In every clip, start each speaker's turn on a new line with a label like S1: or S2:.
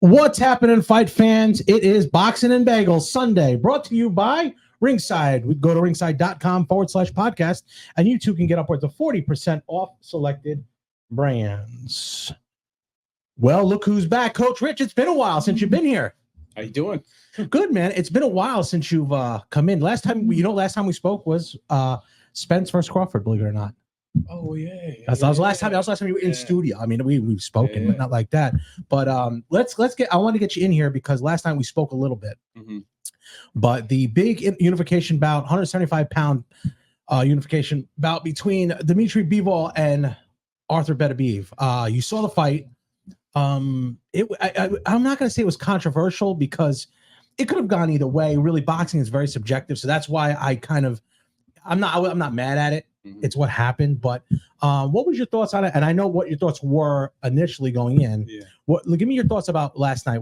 S1: What's happening, fight fans? It is Boxing and Bagels Sunday, brought to you by Ringside. We go to ringside.com/podcast, and you too can get upwards of 40% off selected brands. Well, look who's back, Coach Rich. It's been a while since you've been here.
S2: How you doing?
S1: Good, man. It's been a while since you've come in. Last time we spoke was Spence versus Crawford, believe it or not.
S2: Oh yeah.
S1: That was last time you were in studio. I mean, we've spoken, but not like that. But let's get. I want to get you in here because last time we spoke a little bit.
S2: Mm-hmm.
S1: But the big unification bout, 175-pound unification bout between Dmitry Bivol and Artur Beterbiev. You saw the fight. I'm not going to say it was controversial because it could have gone either way. Really, boxing is very subjective, so that's why I'm not mad at it. Mm-hmm. It's what happened, but what was your thoughts on it? And I know what your thoughts were initially going in. Yeah. Give me your thoughts about last night.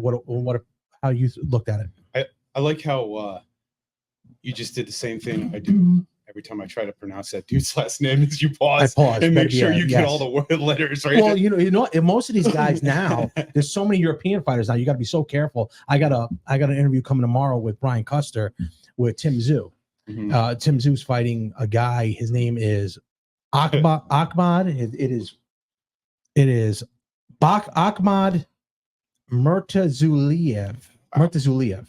S1: How you looked at it.
S2: I like how you just did the same thing I do every time I try to pronounce that dude's last name. Is you pause and make sure you get all the word letters right.
S1: Well, you know, most of these guys now, there's so many European fighters now. You got to be so careful. I got an interview coming tomorrow with Brian Custer with Tim Tszyu. Mm-hmm. Tim Tszyu's fighting a guy. His name is Ahmad. It is Ahmad Murtazuliev.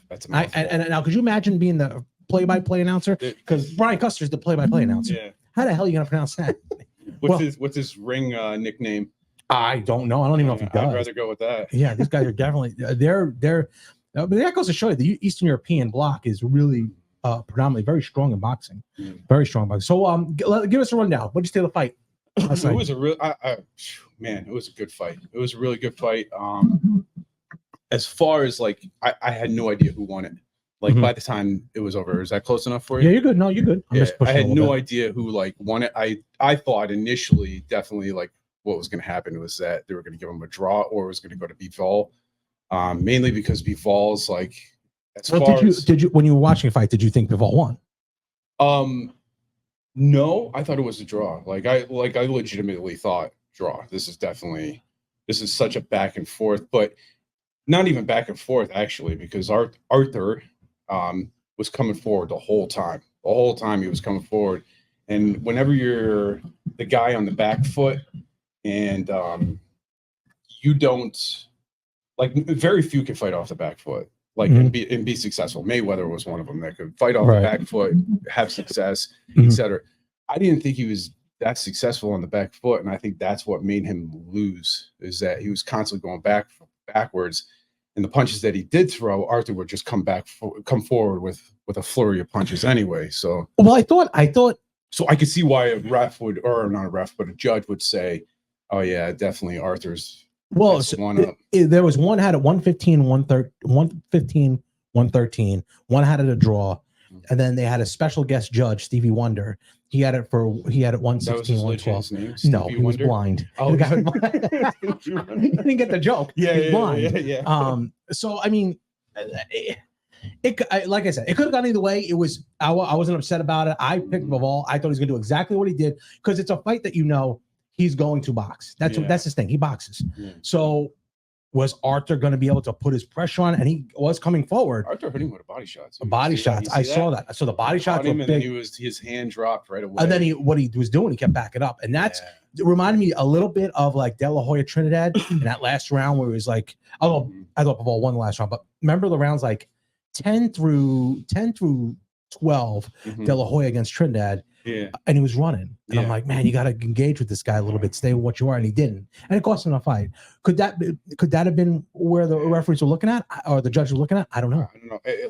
S2: That's amazing.
S1: And now, could you imagine being the play-by-play announcer? Because Brian Custer's the play-by-play announcer.
S2: Yeah.
S1: How the hell are you gonna pronounce that?
S2: What's his ring nickname?
S1: I don't know. I don't even know if he does.
S2: I'd rather go with that.
S1: Yeah, these guys are definitely they're. But that goes to show you the Eastern European bloc is really predominantly very strong in boxing. Very strong boxing. So give us a rundown. What did you say of the fight?
S2: It was a real man, it was a good fight. It was a really good fight. As far as like I had no idea who won it. Like by the time it was over. Is that close enough for you?
S1: Yeah, you're good. No, you're good.
S2: I had no idea who like won it. I thought initially definitely like what was gonna happen was that they were gonna give him a draw or it was gonna go to Bivol. Mainly because Bivol's like
S1: did you when you were watching a fight, did you think Bivol won?
S2: No, I thought it was a draw. I legitimately thought draw. This is such a back and forth, but not even back and forth actually, because Arthur was coming forward the whole time. The whole time he was coming forward, and whenever you're the guy on the back foot, and you don't like very few can fight off the back foot. And be successful. Mayweather was one of them that could fight off the back foot, have success, etc. I didn't think he was that successful on the back foot, and I think that's what made him lose. Is that he was constantly going backwards, and the punches that he did throw, Arthur would just come forward with a flurry of punches anyway. So,
S1: well, I thought.
S2: So I could see why a ref would, or not a ref, but a judge would say, "Oh yeah, definitely Arthur's."
S1: Well, there was one had at 115, 113. One had it a draw, and then they had a special guest judge, Stevie Wonder. He had it 116, 112. No, he was blind.
S2: Oh,
S1: he didn't get the joke.
S2: Yeah,
S1: he's blind.
S2: Yeah.
S1: So I mean, like I said, it could have gone either way. It was I wasn't upset about it. I picked Bivol. I thought he was going to do exactly what he did because it's a fight that he's going to box. That's his thing. He boxes. Yeah. So was Arthur going to be able to put his pressure on? And he was coming forward.
S2: Arthur hit him with a body shot.
S1: I saw that. So the body shots were big.
S2: And his hand dropped right away.
S1: And then what he was doing, he kept backing up. And it reminded me a little bit of like De La Hoya Trinidad in that last round where it was like, I thought Bivol won the last round, but remember the rounds like 10 through 12, De La Hoya against Trinidad.
S2: Yeah.
S1: And he was running. And I'm like, man, you got to engage with this guy a little bit, stay with what you are. And he didn't. And it cost him a fight. Could that have been where the referees were looking at or the judge was looking at? I don't know.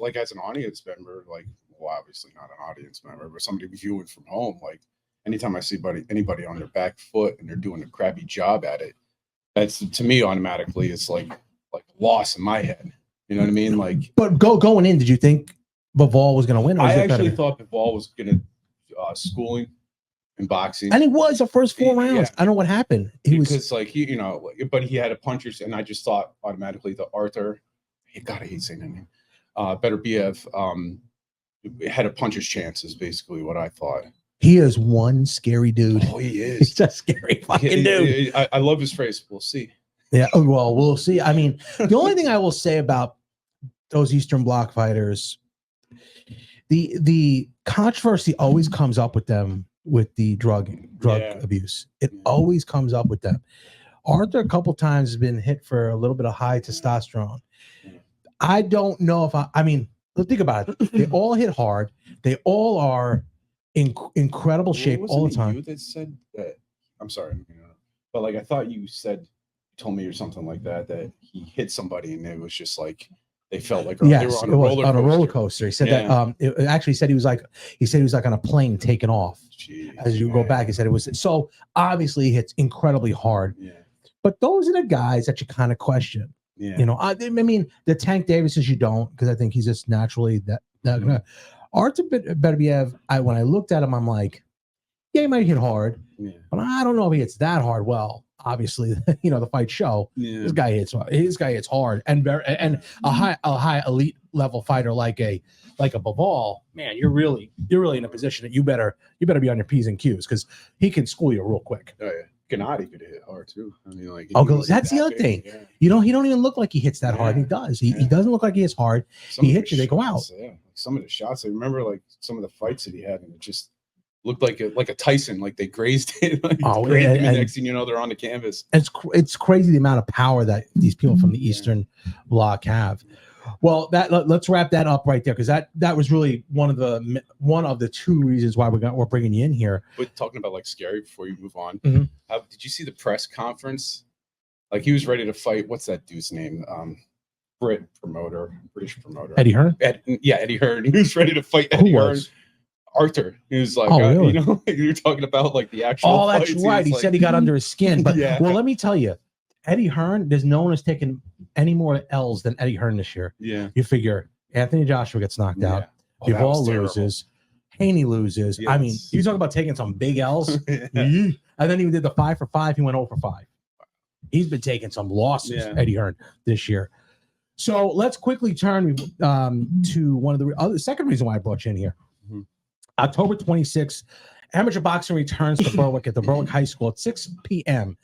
S2: Like as an audience member, obviously not an audience member, but somebody viewing from home, like anytime I see anybody on their back foot and they're doing a crappy job at it, that's to me automatically it's like loss in my head. You know what I mean? Like,
S1: but going in, did you think Bivol was going to win?
S2: I actually thought Bivol was going to schooling in boxing,
S1: and it was the first 4 rounds. Yeah. I don't know what happened.
S2: But he had a puncher, and I just thought automatically the Arthur. God, I hate saying that name. Beterbiev had a puncher's chance. Is basically what I thought.
S1: He is one scary dude.
S2: Oh, he is.
S1: He's a scary fucking dude.
S2: I love his phrase. We'll see.
S1: Yeah. Well, we'll see. I mean, the only thing I will say about those Eastern Bloc fighters, the controversy always comes up with them with the drug abuse. It always comes up with them. Artur a couple times has been hit for a little bit of high testosterone. I don't know if I mean, let's think about it. They all hit hard. They all are in incredible shape all the time.
S2: You that said that? I'm sorry, but like I thought you told me or something like that he hit somebody and it was just like they felt like
S1: yes,
S2: they were on
S1: it was on a roller coaster. He said that it actually said he was like on a plane taking off.
S2: Jeez,
S1: as you go back, he said it was so obviously he hits incredibly hard.
S2: Yeah.
S1: But those are the guys that you kind of question.
S2: Yeah.
S1: You know, I mean, the Tank Davises you don't, because I think he's just naturally that. Artur Beterbiev, when I looked at him, I'm like, yeah, he might hit hard, but I don't know if he hits that hard. Well, obviously, the fight show. Yeah. This guy hits hard, and a high elite level fighter like a Bivol, man, you're really in a position that you better be on your P's and Q's because he can school you real quick.
S2: Oh yeah. Gennady could hit hard too. I mean, like
S1: that's the other thing. Yeah. He don't even look like he hits that hard. He does. He doesn't look like he hits hard. He hits you, they go out.
S2: Yeah. Some of the shots, I remember like some of the fights that he had, and it just looked like a Tyson, like they grazed it. And next thing you know, they're on the canvas.
S1: It's crazy the amount of power that these people from the Eastern Bloc have. Well, let's wrap that up right there because that was really one of the two reasons why we're bringing you in here.
S2: But talking about like scary before you move on,
S1: mm-hmm.
S2: Did you see the press conference? Like he was ready to fight. What's that dude's name? British promoter.
S1: Eddie Hearn.
S2: Eddie Hearn. He was ready to fight Eddie Hearn. Artur. He was like,
S1: really?
S2: You're talking about like the actual.
S1: Oh, that's
S2: fights.
S1: right. He said he got under his skin, but well, let me tell you. Eddie Hearn, there's no one has taken any more L's than Eddie Hearn this year.
S2: Yeah.
S1: You figure Anthony Joshua gets knocked out. Bivol loses. Haney loses. Yes. I mean, you talk about taking some big L's. And then he did the 5 for 5. He went 0 for 5. He's been taking some losses, Eddie Hearn, this year. So let's quickly turn to one of the second reason why I brought you in here.
S2: Mm-hmm.
S1: October 26th, amateur boxing returns to Berwick at the Berwick High School at 6 p.m.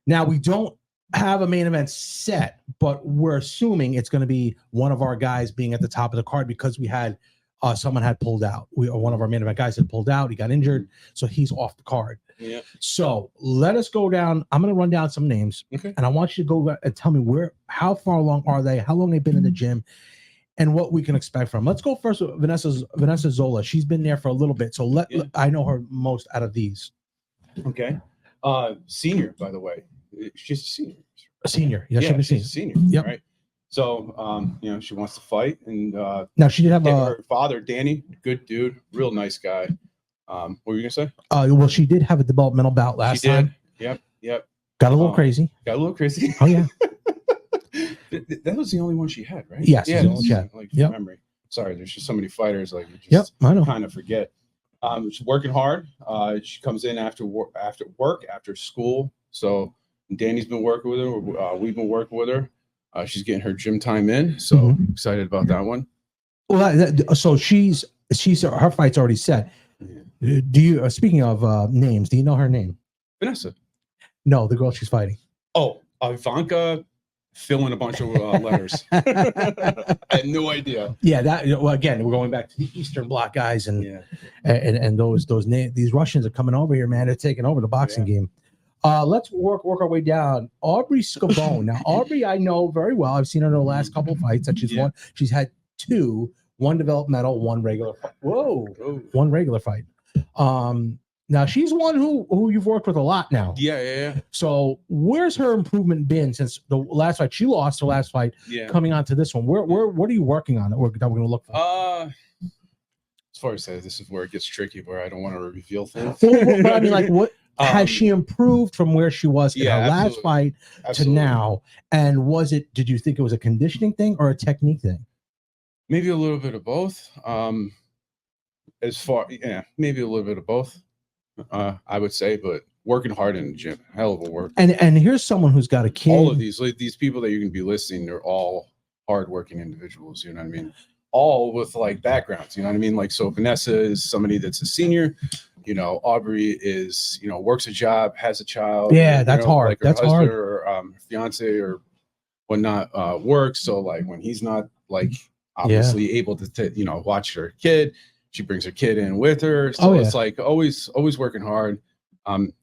S1: Now, we don't have a main event set, but we're assuming it's going to be one of our guys being at the top of the card because we had someone had pulled out. One of our main event guys had pulled out. He got injured, so he's off the card.
S2: Yeah.
S1: So let us go down. I'm going to run down some names, and I want you to go and tell me how far along are they, how long they've been in the gym, and what we can expect from them. Let's go first with Vanessa Zola. She's been there for a little bit, so I know her most out of these.
S2: Okay. Senior, by the way. She's a senior.
S1: A senior. Yeah,
S2: she's a senior.
S1: Yep.
S2: Right. So, she wants to fight, and
S1: now she did have
S2: her father, Danny, good dude, real nice guy. What were you gonna say?
S1: Well, she did have a developmental bout last time.
S2: Yep.
S1: Got a little crazy.
S2: Oh
S1: yeah.
S2: That was the only one she had, right?
S1: Yes.
S2: Yeah. Like memory. Sorry, there's just so many fighters. Like you just
S1: I know.
S2: Kind of forget. She's working hard. She comes in after school. So Danny's been working with her. We've been working with her. She's getting her gym time in. So excited about that one.
S1: Well, so she's her fight's already set. Yeah. Do you? Speaking of names, do you know her name?
S2: Vanessa.
S1: No, the girl she's fighting.
S2: Oh, Ivanka. Fill in a bunch of letters. I had no idea.
S1: Yeah, again, we're going back to the Eastern Bloc guys, and those names. These Russians are coming over here, man. They're taking over the boxing game. Let's work our way down. Aubrey Scabone. Now, Aubrey, I know very well. I've seen her in the last couple of fights that she's won. She's had 2, one developmental, one regular fight. One regular fight. Now she's one who you've worked with a lot now.
S2: Yeah.
S1: So where's her improvement been since the last fight? She lost her last fight. Yeah. Coming on to this one, what are you working on that we're going to look for?
S2: As far as this is where it gets tricky, where I don't want to reveal things.
S1: But I mean, like, what has she improved from where she was in her last fight to now? And did you think it was a conditioning thing or a technique thing?
S2: Maybe a little bit of both. Maybe a little bit of both. I would say, but working hard in the gym, hell of a work.
S1: And here's someone who's got a kid.
S2: All of these people that you're going to be listening, they're all hardworking individuals. You know what I mean? All with like backgrounds. You know what I mean? Like, so Vanessa is somebody that's a senior. Aubrey is, works a job, has a child.
S1: Yeah, that's hard.
S2: Like
S1: that's hard.
S2: Or fiance or whatnot works. So like when he's not like obviously able to watch her kid, she brings her kid in with her. So it's like always working hard. And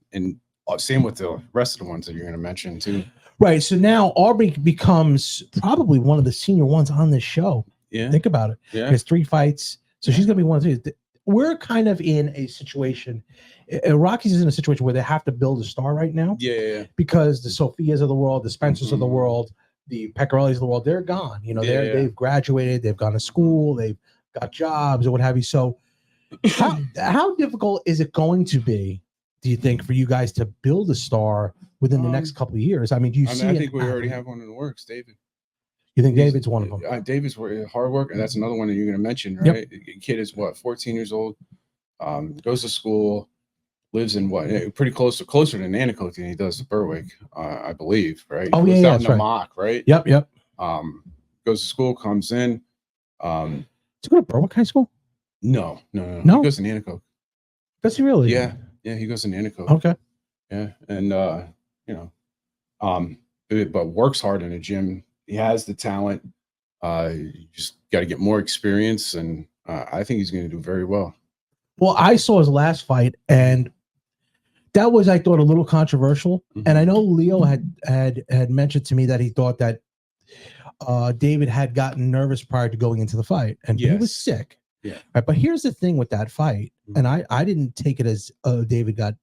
S2: same with the rest of the ones that you're going to mention too.
S1: Right. So now Aubrey becomes probably one of the senior ones on this show.
S2: Yeah.
S1: Think about it.
S2: Yeah.
S1: There's 3 fights. So she's going to be one of these. We're kind of in a situation. Rockies is in a situation where they have to build a star right now.
S2: Yeah.
S1: Because the Sophias of the world, the Spencers of the world, the Pecorellis of the world, they're gone. You know, they've graduated, they've gone to school, they've got jobs or what have you. So how difficult is it going to be, do you think, for you guys to build a star within the next couple of years? I mean, do you see?
S2: I think we already have one in the works, David.
S1: You think David's one of them?
S2: David's hard work, and that's another one that you're going to mention, right? Yep. Kid is 14 years old, goes to school, lives in pretty closer to Nanticoke than he does to Berwick, I believe, right?
S1: Oh,
S2: he
S1: that's
S2: right. Mock, right?
S1: Yep.
S2: Goes to school, comes in.
S1: To go to Berwick High School?
S2: No. He goes to Nanticoke.
S1: Does he really?
S2: Yeah, he goes to Nanticoke.
S1: Okay.
S2: Yeah, and but works hard in the gym. He has the talent. You just got to get more experience, and I think he's going to do very well.
S1: Well, I saw his last fight, and that was, I thought, a little controversial. Mm-hmm. And I know Leo had mentioned to me that he thought that David had gotten nervous prior to going into the fight, and he was sick.
S2: Yeah.
S1: Right. But here's the thing with that fight, and I didn't take it as David got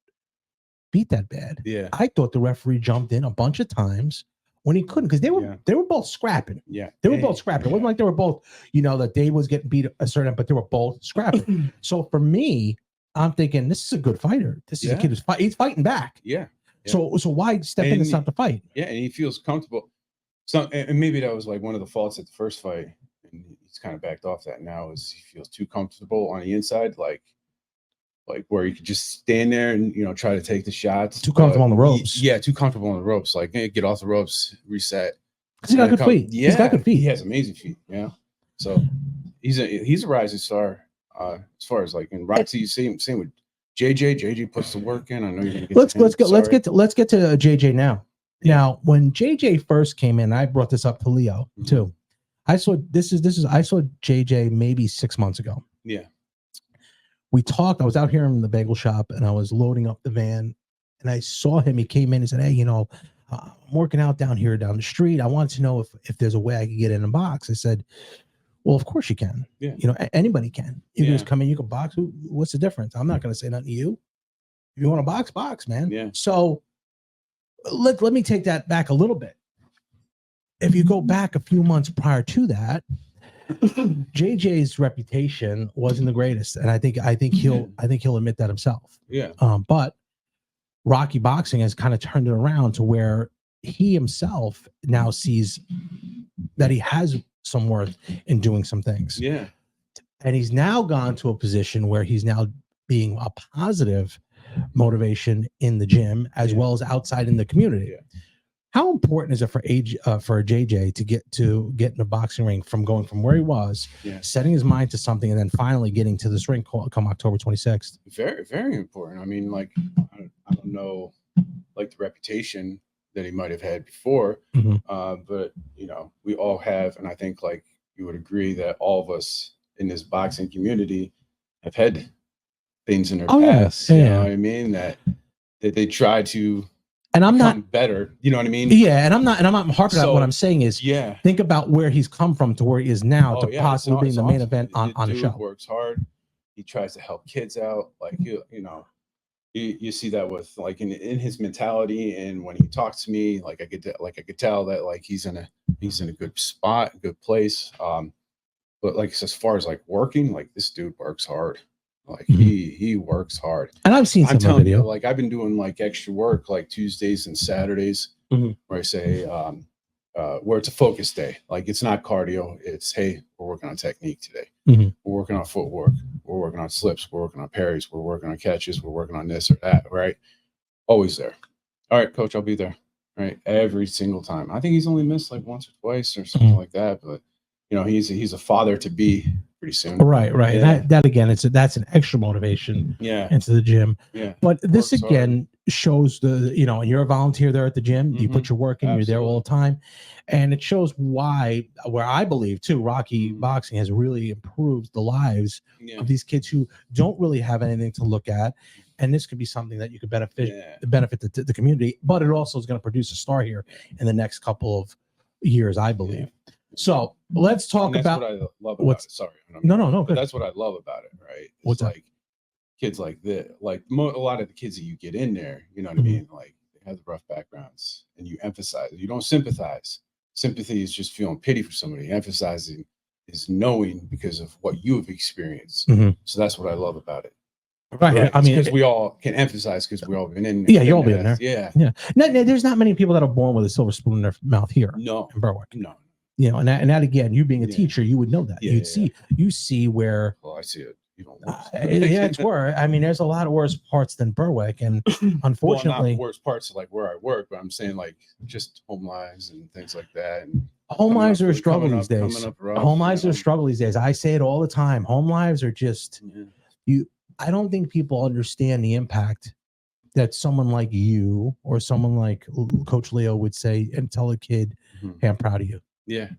S1: beat that bad.
S2: Yeah.
S1: I thought the referee jumped in a bunch of times when he couldn't, because they were both scrapping.
S2: Yeah.
S1: They were both scrapping. It wasn't like they were both, that Dave was getting beat a certain, but they were both scrapping. So for me, I'm thinking this is a good fighter. This is a kid who's he's fighting back.
S2: Yeah.
S1: So why step in and stop the fight?
S2: Yeah, and he feels comfortable. So and maybe that was like one of the faults at the first fight, and he's kind of backed off that now, is he feels too comfortable on the inside, like where he could just stand there and try to take the shots.
S1: Too comfortable on the ropes.
S2: Too comfortable on the ropes. Like, hey, get off the ropes, reset.
S1: Because he got good feet.
S2: Yeah,
S1: he's got good feet.
S2: He has amazing feet. Yeah, so he's a rising star. As far as like in Roxy, same with JJ. JJ puts the work in. I know you're gonna get.
S1: Let's get to JJ now. Yeah. Now, when JJ first came in, I brought this up to Leo too. I saw JJ maybe 6 months ago.
S2: Yeah.
S1: We talked. I was out here in the bagel shop, and I was loading up the van, and I saw him. He came in and said, "Hey, I'm working out down here down the street. I wanted to know if there's a way I could get in a box." I said, "Well, of course you can.
S2: Yeah.
S1: Anybody can. You can just come in. You can box. What's the difference? I'm not going to say nothing to you. If you want to box, man."
S2: Yeah.
S1: So let me take that back a little bit. If you go back a few months prior to that, JJ's reputation wasn't the greatest, and I think he'll admit that himself.
S2: Yeah.
S1: But Rocky Boxing has kind of turned it around to where he himself now sees that he has some worth in doing some things.
S2: Yeah.
S1: And he's now gone to a position where he's now being a positive motivation in the gym as well as outside in the community.
S2: Yeah.
S1: How important is it for JJ to get in the boxing ring from going from where he was, setting his mind to something, and then finally getting to this ring come October 26th?
S2: Very, very important. I mean, like, I don't know, like the reputation that he might have had before, but we all have, and I think like you would agree that all of us in this boxing community have had things in their past. You know what I mean? That they try to. And I'm not better, you know what I mean?
S1: Yeah, and I'm not harping on what I'm saying is, think about where he's come from to where he is now to possibly being the main event on the show.
S2: Works hard. He tries to help kids out. Like you see that with like in his mentality, and when he talks to me, like I could tell that like he's in a good spot, a good place. But like as far as like working, like this dude works hard. Like he works hard,
S1: and I've seen some video.
S2: You, like I've been doing like extra work like Tuesdays and Saturdays, where I say where it's a focus day. Like it's not cardio. It's hey, we're working on technique today. We're working on footwork. We're working on slips. We're working on parries. We're working on catches. We're working on this or that. Right? Always there. All right, coach, I'll be there. Right? Every single time. I think he's only missed like once or twice or something like that. But he's a father to be pretty soon.
S1: Right.
S2: Yeah.
S1: That again, that's an extra motivation
S2: Yeah.
S1: into the gym.
S2: Yeah.
S1: But this
S2: Works
S1: again shows and you're a volunteer there at the gym. You put your work in, you're there all the time. And it shows where I believe too, Rocky boxing has really improved the lives of these kids who don't really have anything to look at. And this could be something that you could benefit the community, but it also is going to produce a star here in the next couple of years, I believe. So let's talk about
S2: what I love about it. Sorry.
S1: No.
S2: But that's what I love about it, right? It's
S1: what's
S2: like kids like this, like a lot of the kids that you get in there, you know what I mean? Like they have the rough backgrounds and you emphasize, you don't sympathize. Sympathy is just feeling pity for somebody. Emphasizing is knowing because of what you have experienced. So that's what I love about it.
S1: Right. I mean,
S2: because we all can emphasize because we all been in.
S1: Yeah, you all been there.
S2: Yeah.
S1: No, there's not many people that are born with a silver spoon in their mouth here.
S2: No.
S1: In Berwick.
S2: No.
S1: And that again, you being a teacher, you would know that. You see where.
S2: Well, I see it.
S1: It's worse. I mean, there's a lot of worse parts than Berwick, and unfortunately,
S2: not worse parts like where I work, but I'm saying like just home lives and things like that. And
S1: home lives are a struggle these days. Home lives are a struggle these days. I say it all the time. Home lives are just I don't think people understand the impact that someone like you or someone like Coach Leo would say and tell a kid, "Hey, I'm proud of you."
S2: Yeah,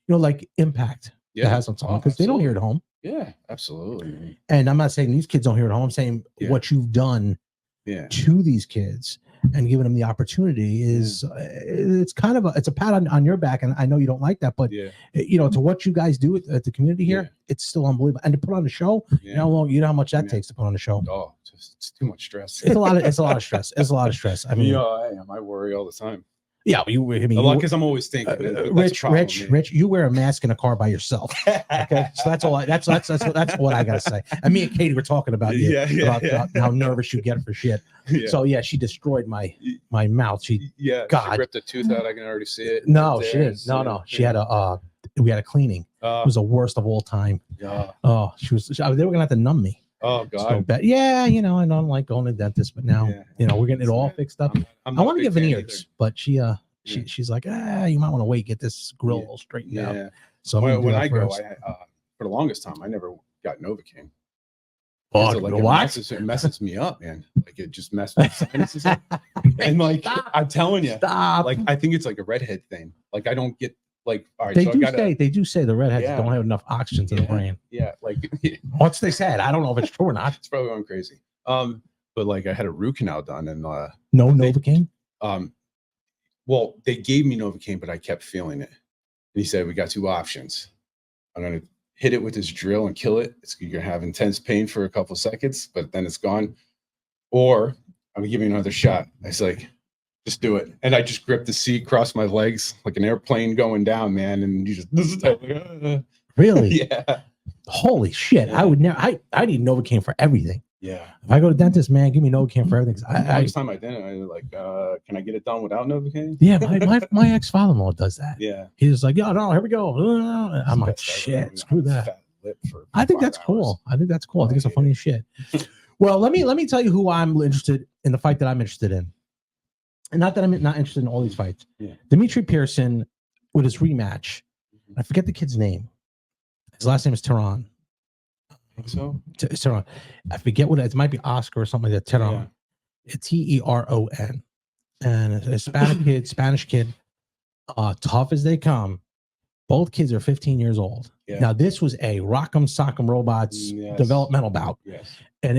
S1: like impact that has on someone because they don't hear it at home.
S2: Yeah, absolutely.
S1: And I'm not saying these kids don't hear it at home. I'm saying what you've done to these kids and giving them the opportunity is it's kind of it's a pat on your back. And I know you don't like that, but to what you guys do at the community here, it's still unbelievable. And to put on a show, you know how much that takes to put on a show.
S2: Oh, it's too much stress.
S1: It's a lot of stress. It's a lot of stress. I mean,
S2: I worry all the time.
S1: Yeah,
S2: because I'm always thinking,
S1: Rich, you wear a mask in a car by yourself. Okay, so that's all. That's what I gotta say. And me and Katie were talking about about how nervous you get for shit. Yeah. So she destroyed my mouth. She
S2: ripped a tooth out. I can already see it.
S1: No, she didn't. No. She had we had a cleaning. It was the worst of all time.
S2: Yeah.
S1: Oh, they were gonna have to numb me.
S2: Oh God.
S1: So bad. Yeah, I don't like going to the dentist, but now we're getting it all fixed up. I want to get veneers, but she's like, you might want to wait, get this grill all straightened out. So
S2: when I go, for the longest time, I never got Novocaine. It messes me up, man. Like it just messes my sinuses up. And like I'm telling you, like I think it's like a redhead thing. Like I don't get. Like, all right,
S1: they do say the redheads don't have enough oxygen to the brain.
S2: Yeah, like
S1: what's they said. I don't know if it's true or not.
S2: It's probably going crazy. But like I had a root canal done and
S1: no Novocaine.
S2: Well, they gave me Novocaine, but I kept feeling it. And he said, "We got two options. I'm gonna hit it with this drill and kill it. You're gonna have intense pain for a couple of seconds, but then it's gone. Or I'm gonna give you another shot." I was like, just do it. And I just gripped the seat, crossed my legs like an airplane going down, man. And you just
S1: really?
S2: Yeah.
S1: Holy shit. Yeah. I would never I need Novocaine for everything.
S2: Yeah.
S1: If I go to dentist, man, give me Novocaine for everything.
S2: Next time I did, I was like, can I get it done without Novocaine?
S1: Yeah, my ex-father-in-law does that.
S2: Yeah.
S1: He's like, no, here we go. I'm like, shit, screw that. I think that's cool. I think that's cool. I think it's the funniest shit. Well, let me tell you who I'm interested in, the fight that I'm interested in. And not that I'm not interested in all these fights. Yeah. Dmitry Pearson with his rematch. I forget the kid's name. His last name is Tehran.
S2: I think so.
S1: It's Tehran. I forget what it might be Oscar or something like that. Tehran. Yeah. It's Teron. And a Spanish kid, tough as they come. Both kids are 15 years old. Yeah. Now, this was a Rock'em Sock'em Robots developmental bout.
S2: Yes.
S1: And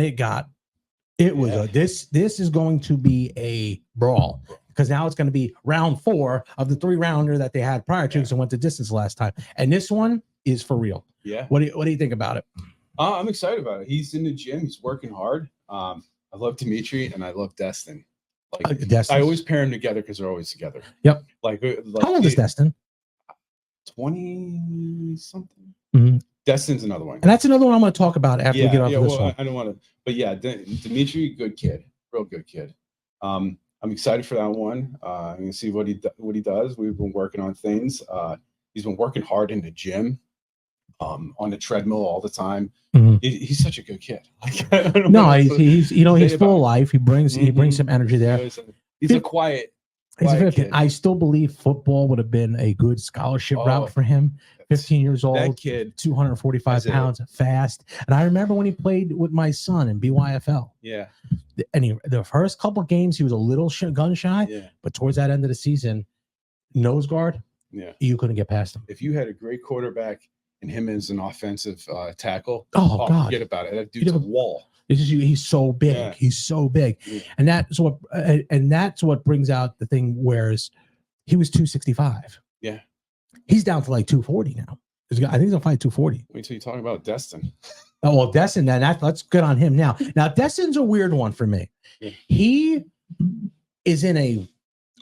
S1: this is going to be a brawl because now it's going to be round 4 of the 3-rounder that they had prior to because it went to distance last time. And this one is for real.
S2: Yeah.
S1: What do you think about it?
S2: I'm excited about it. He's in the gym. He's working hard. I love Dmitry and I love Destin. I always pair them together because they're always together.
S1: Yep.
S2: Like
S1: how old is Destin?
S2: 20 something.
S1: Mm-hmm.
S2: Destin's another one.
S1: And that's another one I'm going to talk about after we get off this one.
S2: I don't want to, but yeah, Dmitry, good kid, real good kid. I'm excited for that one. I'm going to see what he does. We've been working on things. He's been working hard in the gym, on the treadmill all the time. Mm-hmm. He's such a good kid.
S1: He's full of life. He brings some energy there.
S2: He's a quiet kid.
S1: I still believe football would have been a good scholarship route for him. 15 years
S2: That
S1: old,
S2: kid,
S1: 245
S2: that's it.
S1: pounds, fast. And I remember when he played with my son in BYFL.
S2: yeah,
S1: And the first couple games, he was a little gun shy,
S2: yeah,
S1: but towards that end of the season, nose guard,
S2: yeah.
S1: you couldn't get past him.
S2: If you had a great quarterback and him as an offensive tackle,
S1: Oh, God.
S2: forget about it. That dude's a wall.
S1: It's just, he's so big.
S2: Yeah.
S1: He's so big.
S2: Yeah.
S1: And that's what brings out the thing, whereas he was 265.
S2: Yeah.
S1: He's down to like 240 now. I think he's gonna fight 240.
S2: Wait till you're talking about Destin.
S1: Oh, well, Destin, then let's get on him now. Now, Destin's a weird one for me.
S2: Yeah.
S1: He is in a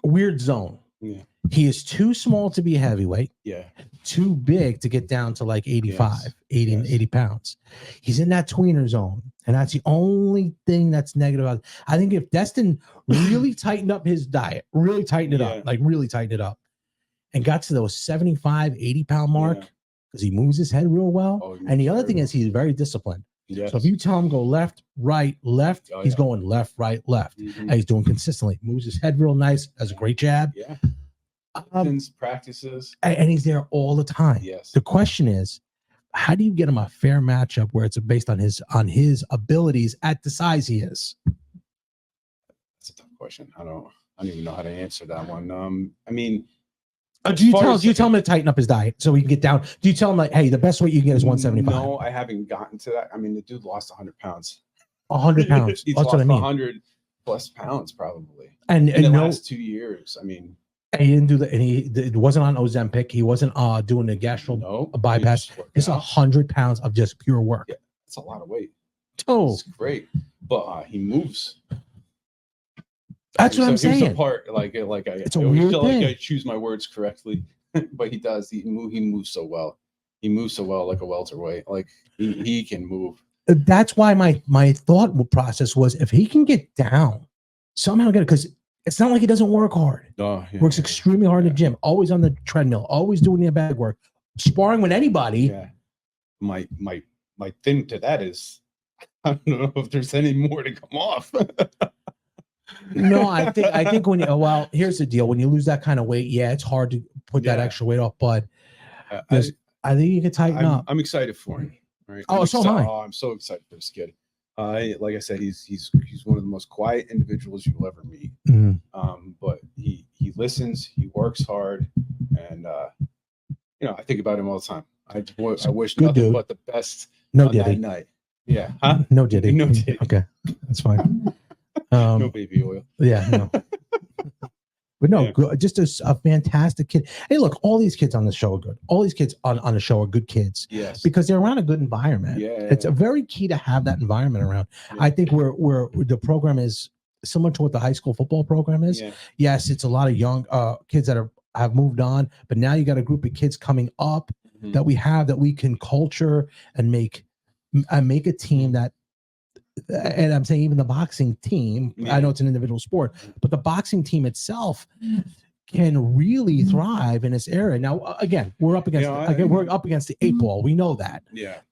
S1: weird zone.
S2: Yeah.
S1: He is too small to be a heavyweight.
S2: Yeah.
S1: Too big to get down to like 85,
S2: Yes.
S1: 80 pounds. He's in that tweener zone. And that's the only thing that's negative about it. I think if Destin really tightened up his diet, really tightened it up, and got to those 75, 80-pound mark, because he moves his head real well.
S2: Oh,
S1: and the other thing is he's very disciplined.
S2: Yes.
S1: So if you tell him go left, right, left, he's going left, right, left.
S2: Mhm.
S1: And he's doing consistently. Moves his head real nice, has a great jab.
S2: Yeah.
S1: And
S2: Practices.
S1: he's there all the time.
S2: Yes.
S1: The question is, how do you get him a fair matchup where it's based on his abilities at the size he is?
S2: That's a tough question. I don't even know how to answer that one. I mean,
S1: do you tell him to tighten up his diet so he can get down? Do you tell him like, hey, the best weight you can get is 175?
S2: No, I haven't gotten to that. I mean, the dude lost 100 pounds.
S1: 100 pounds.
S2: He's
S1: That's
S2: lost
S1: what I mean.
S2: 100 plus pounds probably.
S1: And
S2: in the last 2 years. I mean,
S1: he didn't do that, and it wasn't on Ozempic. He wasn't doing the gastro bypass. It's 100 pounds of just pure work.
S2: Yeah, that's a lot of weight.
S1: Oh,
S2: it's great, but he moves.
S1: That's what I'm saying.
S2: Here's the part, it's a weird thing. Like I choose my words correctly, but he does. He moves so well. He moves so well, like a welterweight. Like he can move.
S1: That's why my thought process was, if he can get down, somehow get it, because it's not like he doesn't work hard. Works extremely hard in the gym, always on the treadmill, always doing the bag work, sparring with anybody.
S2: Yeah. My thing to that is, I don't know if there's any more to come off.
S1: No, I think here's the deal. When you lose that kind of weight, it's hard to put that extra weight off, but I think you can tighten up.
S2: I'm excited for him. Right?
S1: I'm
S2: so excited for this kid. Like I said, he's one of the most quiet individuals you'll ever meet.
S1: Mm-hmm.
S2: But he listens, he works hard, and I think about him all the time. I wish nothing but the best on that night. Yeah. Huh?
S1: No diddy.
S2: No diddy.
S1: Okay. That's fine.
S2: No baby oil.
S1: Yeah, no. But no, just a fantastic kid. Hey, look, all these kids on the show are good. All these kids on the show are good kids.
S2: Yes.
S1: Because they're around a good environment.
S2: Yeah.
S1: It's a very key to have that environment around. Yeah. I think we're the program is similar to what the high school football program is. Yeah. Yes, it's a lot of young kids that have moved on, but now you got a group of kids coming up that we can culture and make a team that. And I'm saying even the boxing team, I know it's an individual sport, but the boxing team itself can really thrive in this area. Now, again, we're up against the 8 ball. We know that,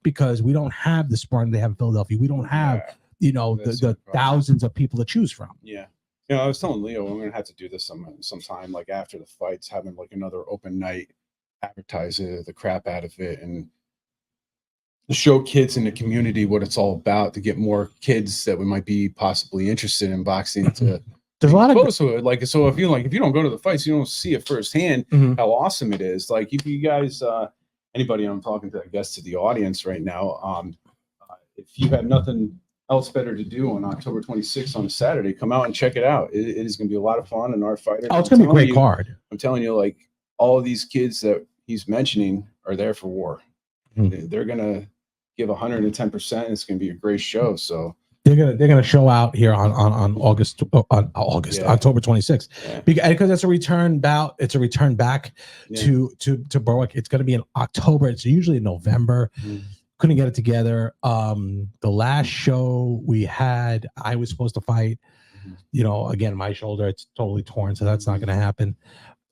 S1: because we don't have the sparring they have in Philadelphia. We don't have, the thousands of people to choose from.
S2: Yeah. I was telling Leo, we're gonna have to do this sometime, like after the fights, having like another open night, advertise the crap out of it, and show kids in the community what it's all about, to get more kids that we might be possibly interested in boxing to
S1: there's a lot of
S2: it. So if you don't go to the fights, you don't see it firsthand how awesome it is. Like if you guys anybody I'm talking to, I guess, to the audience right now, if you have nothing else better to do on October 26th on a Saturday, come out and check it out. It is going to be a lot of fun, and our fighters,
S1: it's going to be a great card.
S2: I'm telling you, like, all of these kids that he's mentioning are there for war. They're gonna give 110%. It's gonna be a great show. So
S1: they're gonna show out here on October 26th, because it's a return bout. It's a return back to Berwick. It's gonna be in October. It's usually in November. Couldn't get it together. The last show we had, I was supposed to fight. Again, my shoulder, it's totally torn, so that's not gonna happen.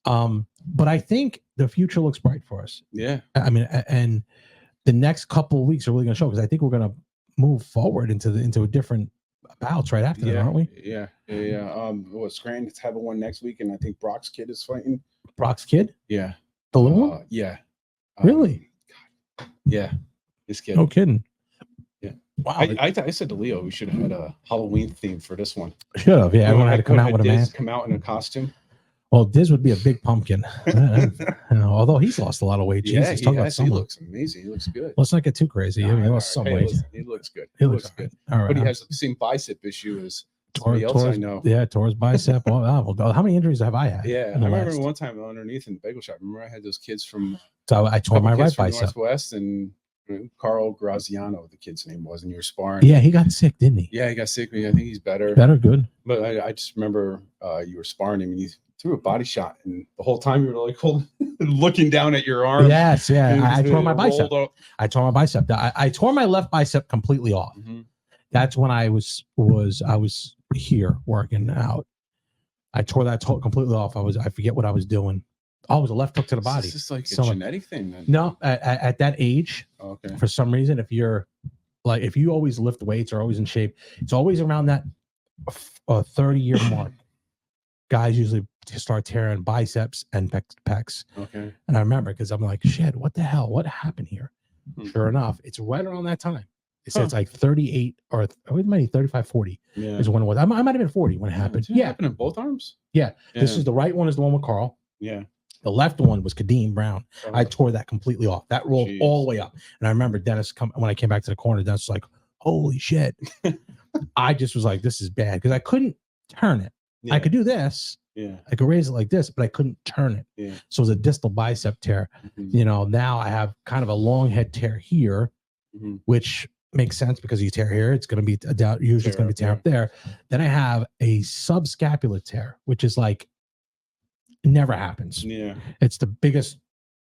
S1: But I think the future looks bright for us.
S2: Yeah.
S1: I mean, and the next couple of weeks are really going to show, because I think we're going to move forward into a different bouts right after that, aren't we?
S2: Yeah. Scranton's having one next week, and I think Brock's kid is fighting.
S1: Brock's kid?
S2: Yeah.
S1: The little one?
S2: Yeah.
S1: Really?
S2: Yeah, this kid.
S1: No kidding.
S2: Yeah.
S1: Wow.
S2: I said to Leo, we should have had a Halloween theme for this one.
S1: Should have. Yeah, everyone had to come out with a
S2: Diz
S1: mask.
S2: come out in a costume.
S1: Well, Diz would be a big pumpkin. Although he's lost a lot of weight.
S2: Yeah,
S1: Jesus, talk about
S2: he
S1: someone.
S2: looks amazing. He looks good.
S1: Let's not get too crazy. He lost some weight.
S2: He looks good.
S1: He looks good. All right.
S2: But he has the same bicep issue as somebody else I know.
S1: Yeah, tore his bicep. Well, how many injuries have I had?
S2: Yeah, I remember one time underneath in the bagel shop. Remember I had those kids from.
S1: So I tore my right bicep.
S2: Northwest, and Carl Graziano, the kid's name was, and you were sparring.
S1: Yeah, he got sick, didn't he?
S2: Yeah, he got sick. I think he's better.
S1: Better, good.
S2: But I just remember you were sparring him, and you threw a body shot, and the whole time you were like looking down at your arm.
S1: Yes, yeah. I tore my bicep.
S2: I
S1: tore my bicep. I tore my left bicep completely off.
S2: Mm-hmm.
S1: That's when I was here working out. I tore that completely off. I forget what I was doing. Oh, it was a left hook to the body.
S2: Is this like a genetic thing then?
S1: No, at that age,
S2: okay.
S1: For some reason, if you always lift weights or always in shape, it's always around that 30-year mark. Guys usually start tearing biceps and pecs.
S2: Okay.
S1: And I remember because I'm like, shit, what the hell? What happened here? Sure enough, it's right around that time. It says like 38 or it might be 35, 40 is when it was. I might have been 40 when it happened.
S2: Did it happen in both arms?
S1: Yeah. This is the right one is the one with Carl.
S2: Yeah.
S1: The left one was Kadeem Brown.
S2: Oh.
S1: I tore that completely off. That rolled all the way up. And I remember Dennis when I came back to the corner, Dennis was like, holy shit. I just was like, this is bad because I couldn't turn it. Yeah. I could do this.
S2: Yeah.
S1: I could raise it like this, but I couldn't turn it.
S2: Yeah.
S1: So it was a distal bicep tear. Mm-hmm. Now I have kind of a long head tear here, which makes sense because you tear here, it's going to be usually it's going to be tear up there. Then I have a subscapular tear, which is like never happens.
S2: Yeah,
S1: it's the biggest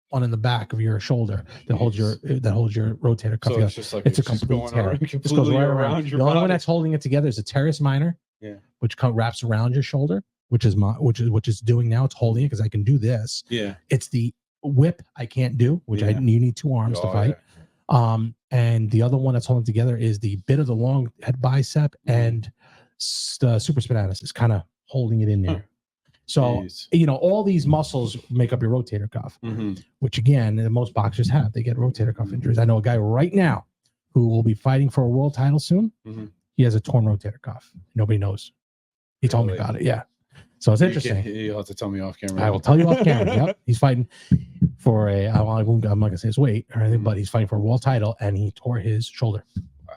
S1: one in the back of your shoulder that holds your rotator cuff.
S2: So it's just like
S1: it's a complete tear.
S2: It just goes right around your
S1: the only
S2: body.
S1: one that's holding it together is a teres minor.
S2: Yeah,
S1: which wraps around your shoulder, which is doing now. It's holding it because I can do this.
S2: Yeah,
S1: it's the whip I can't do, which you need two arms to fight. Yeah. And the other one that's holding together is the bit of the long head bicep and the supraspinatus is kind of holding it in there. So, all these muscles make up your rotator cuff, which again, most boxers have. They get rotator cuff injuries. I know a guy right now who will be fighting for a world title soon. He has a torn rotator cuff. Nobody knows. He told me about it. Yeah. So it's interesting.
S2: You'll have to tell me off camera.
S1: I will tell you off camera. Yep. He's fighting for I'm not going to say his weight or anything, but he's fighting for a world title and he tore his shoulder. Wow.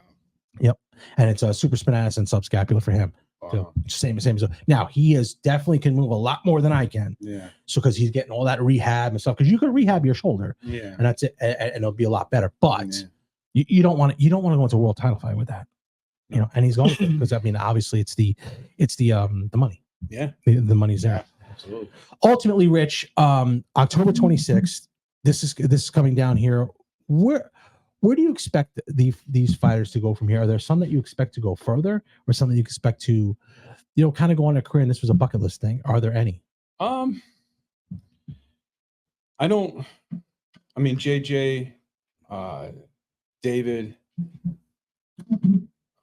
S1: Yep. And it's a supraspinatus and subscapular for him. Wow. So same. So now he definitely can move a lot more than I can.
S2: Yeah.
S1: So because he's getting all that rehab and stuff, because you could rehab your shoulder.
S2: Yeah.
S1: And that's it, and it'll be a lot better. But you don't want to go into a world title fight with that. And he's going because obviously it's the money.
S2: Yeah,
S1: the money's there.
S2: Absolutely.
S1: Ultimately, Rich, October 26th. This is coming down here. Where do you expect these fighters to go from here? Are there some that you expect to go further, or some that you expect to, kind of go on a career? And this was a bucket list thing. Are there any?
S2: I don't. I mean, JJ, David.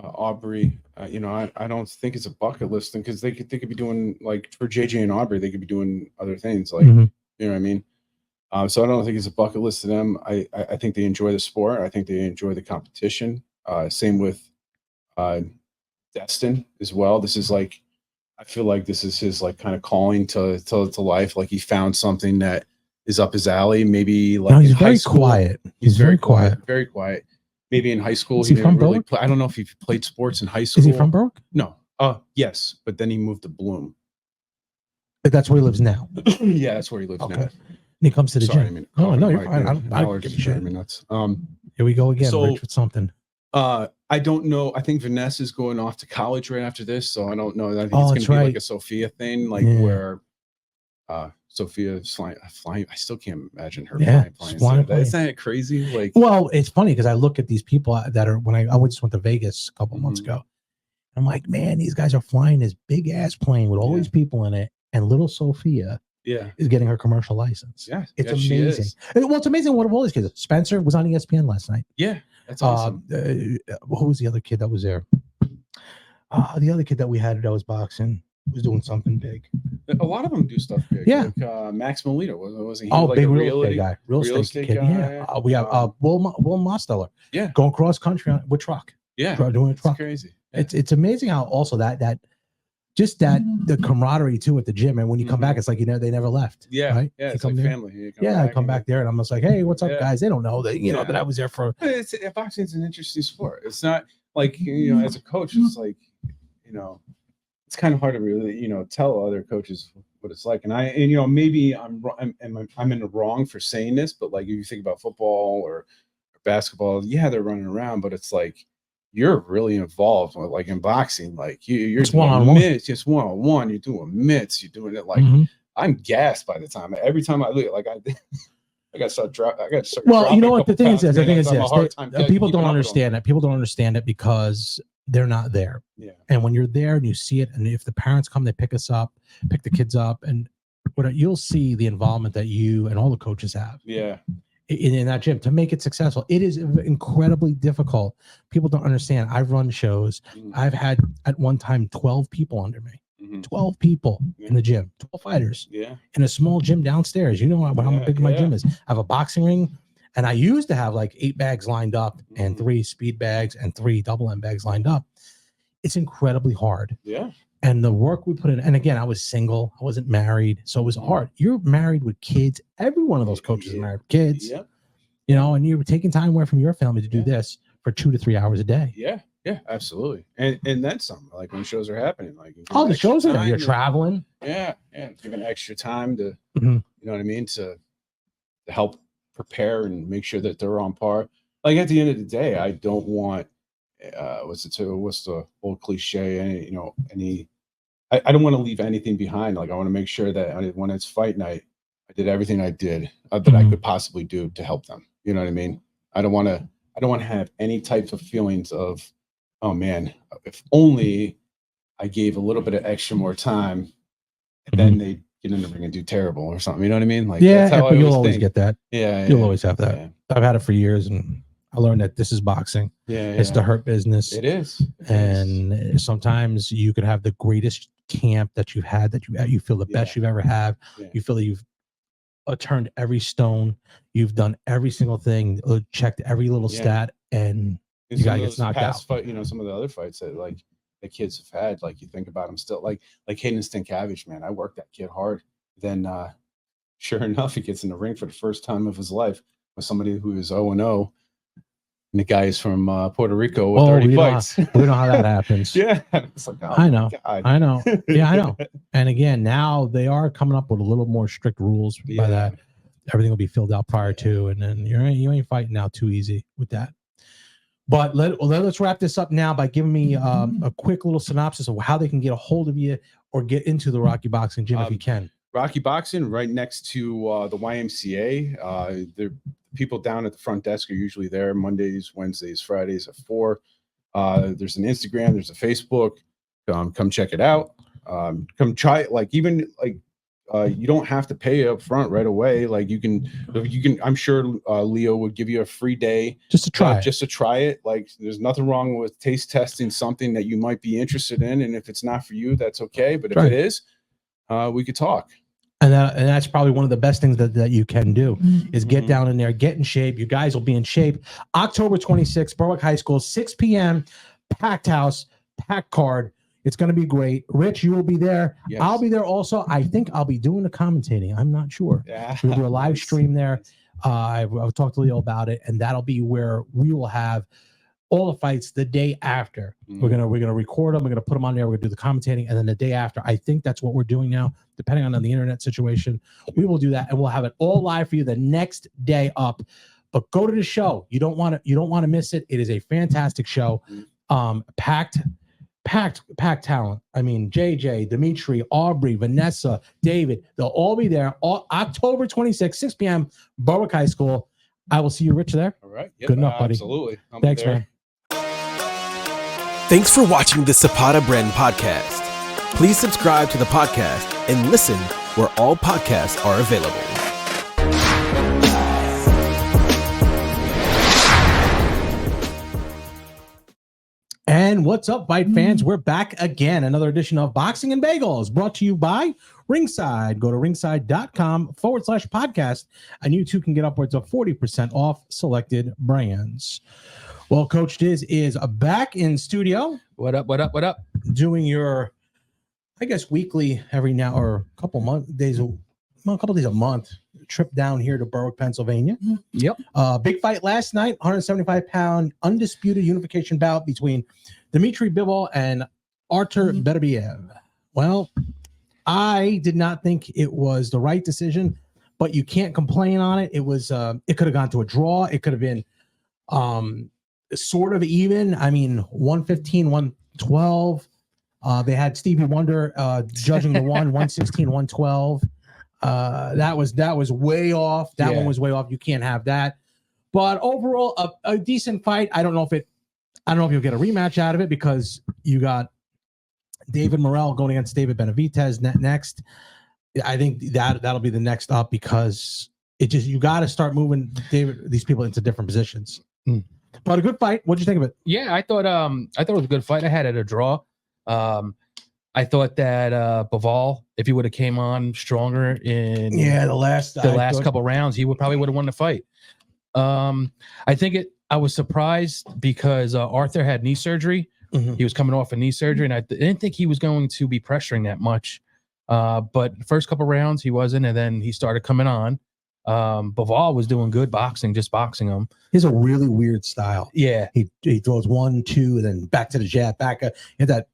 S2: Aubrey, I don't think it's a bucket list thing because they could be doing like for JJ and Aubrey, they could be doing other things like you know what I mean. So I don't think it's a bucket list to them. I think they enjoy the sport. I think they enjoy the competition. Same with Destin as well. This is like I feel like this is his like kind of calling to life. Like he found something that is up his alley. Maybe like
S1: he's very quiet. He's very quiet.
S2: Very quiet. Maybe in high school,
S1: he didn't really
S2: play. I don't know if he played sports in high school.
S1: Is he from Berwick?
S2: No. Yes, but then he moved to Bloom.
S1: But that's where he lives now.
S2: Yeah, that's where he lives now. And
S1: he comes to the gym. No, you're fine. I don't give a shit.
S2: Nuts.
S1: Here we go again, Rich, with something.
S2: I don't know. I think Vanessa's going off to college right after this, so I don't know. I think it's going to be like a Sophia thing, where Sophia's flying. I still can't imagine her flying. Isn't that crazy? Like,
S1: well, it's funny because I look at these people that are when I just went to Vegas a couple months ago. I'm like, man, these guys are flying this big ass plane with all these people in it, and little Sophia is getting her commercial license.
S2: Yeah,
S1: it's amazing. Well, it's amazing what all these kids. Spencer was on ESPN last night.
S2: Yeah, that's awesome.
S1: Who was the other kid that was there? The other kid that we had that was boxing. who's doing something big.
S2: A lot of them do stuff big.
S1: Yeah.
S2: Like, Max Molina wasn't he?
S1: Oh,
S2: like
S1: big
S2: a
S1: real estate guy. Real estate kid.
S2: guy.
S1: Yeah. We have Will Mosteller.
S2: Yeah.
S1: Going cross country with truck.
S2: Yeah.
S1: Doing a truck.
S2: It's crazy. Yeah.
S1: It's amazing how also that the camaraderie too at the gym, and when you come back, it's like they never left.
S2: Yeah,
S1: right.
S2: Yeah, it's
S1: like
S2: there. Family.
S1: I come back there, and I'm just like, hey, what's up, guys? They don't know that that I was there for.
S2: Boxing's an interesting sport. It's not like as a coach, it's like it's kind of hard to really tell other coaches what it's like. And maybe I'm in the wrong for saying this, but like if you think about football or basketball, yeah, they're running around, but it's like you're really involved. Like in boxing, like you're doing mitts, just one-on-one. You're doing mitts. You're doing it like I'm gassed by the time. Every time I look, like I got to start dropping. I got to start.
S1: Well, you know what the thing is? The thing is this: people don't understand it. People don't understand it because they're not there.
S2: Yeah. And
S1: when you're there and you see it, and if the parents come, they pick the kids up, and you'll see the involvement that you and all the coaches have.
S2: Yeah.
S1: In that gym to make it successful. It is incredibly difficult. People don't understand. I've run shows. I've had at one time 12 people under me. 12 people in the gym, 12 fighters.
S2: Yeah.
S1: In a small gym downstairs. You know how big my gym is. I have a boxing ring, and I used to have like 8 bags lined up and 3 speed bags and 3 double M bags lined up. It's incredibly hard.
S2: Yeah.
S1: And the work we put in, and again, I was single, I wasn't married, so it was hard. You're married with kids. Every one of those coaches is married with kids.
S2: Yeah.
S1: And you're taking time away from your family to do this for 2 to 3 hours a day.
S2: Yeah. Yeah, absolutely. And then some, like when shows are happening, like
S1: the shows are there. You're traveling.
S2: Yeah. Giving extra time to you know what I mean, to help prepare and make sure that they're on par. Like at the end of the day, I don't want what's the old cliche? I don't want to leave anything behind. Like I want to make sure that when it's fight night, I did everything I did that I could possibly do to help them. You know what I mean? I don't want to have any types of feelings of, oh man, if only I gave a little bit of extra more time, and then they get in the ring and do terrible or something. You know what I mean? Like
S1: that's how you'll always get that.
S2: Yeah,
S1: you'll always have that.
S2: Yeah.
S1: I've had it for years, and I learned that this is boxing. It's the hurt business.
S2: It is.
S1: Sometimes you could have the greatest camp that you've had, that you feel the best you've ever had. Yeah. You feel that you've turned every stone. You've done every single thing, checked every little stat, and you guy gets knocked out.
S2: Fight, some of the other fights that the kids have had, like you think about them still, like Hayden Stankiewicz, man, I worked that kid hard. Then sure enough, he gets in the ring for the first time of his life with somebody who is 0-0. And the guy is from Puerto Rico with 30 fights.
S1: We know how that happens.
S2: Yeah. It's like,
S1: I know. Yeah, I know. And again, now they are coming up with a little more strict rules by that. Everything will be filled out prior to, and then you ain't fighting now too easy with that. But let's wrap this up now by giving me a quick little synopsis of how they can get a hold of you or get into the Rocky Boxing Gym if you can.
S2: Rocky Boxing, right next to the YMCA. The people down at the front desk are usually there Mondays, Wednesdays, Fridays at 4. There's an Instagram, there's a Facebook. Come check it out. Come try it. You don't have to pay up front right away. Like you can. I'm sure Leo would give you a free day
S1: just to try
S2: it. Like there's nothing wrong with taste testing something that you might be interested in, and if it's not for you, that's okay. But if it is, we could talk.
S1: And that's probably one of the best things that you can do is get down in there, get in shape. You guys will be in shape. October 26th, Berwick High School, 6 p.m., packed house, packed card. It's going to be great. Rich, you will be there. Yes. I'll be there also. I think I'll be doing the commentating. I'm not sure.
S2: Yeah.
S1: We'll do a live stream there. I've talked to Leo about it, and that'll be where we will have all the fights the day after. We're gonna record them. We're gonna put them on there. We're gonna do the commentating, and then the day after. I think that's what we're doing now. Depending on the internet situation, we will do that, and we'll have it all live for you the next day up. But go to the show. You don't want to miss it. It is a fantastic show. Packed talent. I mean, JJ, Dmitry, Aubrey, Vanessa, David. They'll all be there. October 26th, 6 p.m. Berwick High School. I will see you, Rich, there.
S2: All right. Yep,
S1: good enough, buddy.
S2: Absolutely.
S1: Thanks, man.
S3: Thanks for watching the Zapata Brand Podcast. Please subscribe to the podcast and listen where all podcasts are available.
S1: And And what's up, Fight fans? We're back again. Another edition of Boxing and Bagels brought to you by Ringside. Go to ringside.com/podcast, and you too can get upwards of 40% off selected brands. Well, Coach Diz is back in studio.
S4: What up?
S1: Doing your, I guess, weekly, every now or a couple days a month trip down here to Berwick, Pennsylvania.
S4: Yep.
S1: Big fight last night, 175-pound undisputed unification bout between Dmitry Bivol and Artur Beterbiev. Well, I did not think it was the right decision, but you can't complain on it. It was it could have gone to a draw. It could have been sort of even. I mean, 115, 112. They had Stevie Wonder judging the 116, 112. That was way off. That one was way off. You can't have that. But overall, a decent fight. I don't know if you'll get a rematch out of it because you got David Morrell going against David Benavidez next. I think that'll be the next up because you got to start moving these people into different positions. But a good fight. What'd you think of it?
S4: Yeah, I thought it was a good fight. I had it a draw. I thought that Bivol, if he would have came on stronger in
S1: the last
S4: couple rounds, he would have won the fight. I was surprised because Arthur had knee surgery.
S1: Mm-hmm.
S4: He was coming off a knee surgery, and I didn't think he was going to be pressuring that much. But the first couple rounds he wasn't, and then he started coming on. Bivol was doing good boxing, just boxing him.
S1: He has a really weird style.
S4: Yeah,
S1: he throws 1, 2, and then back to the jab, back. He had that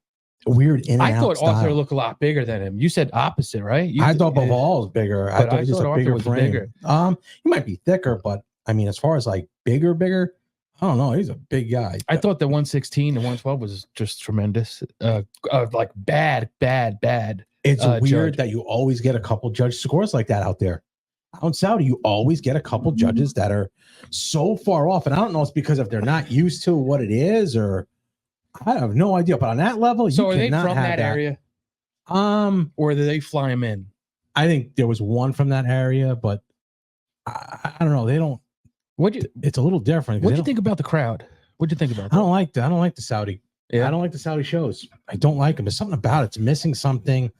S1: weird in and
S4: I
S1: out
S4: thought
S1: style.
S4: Arthur looked a lot bigger than him. You said opposite, right?
S1: I thought Bivol was bigger. I thought he was a
S4: Arthur
S1: bigger
S4: was
S1: frame.
S4: bigger.
S1: He might be thicker, but I mean, as far as like bigger, I don't know. He's a big guy.
S4: I thought the 116 and 112 was just tremendous. Like bad.
S1: It's weird
S4: judge.
S1: that you always get a couple judge scores like that out there. Out in Saudi, you always get a couple judges that are so far off, and I don't know if it's because if they're not used to what it is, or I have no idea. But on that level,
S4: So
S1: you
S4: are they
S1: cannot
S4: from
S1: have
S4: that area? Or do they fly him in?
S1: I think there was one from that area, but I don't know. They don't. It's a little different.
S4: What'd you think about the crowd? What'd you think about that?
S1: I don't like the Saudi.
S4: Yeah.
S1: I don't like the Saudi shows. I don't like them. There's something about it. It's missing something.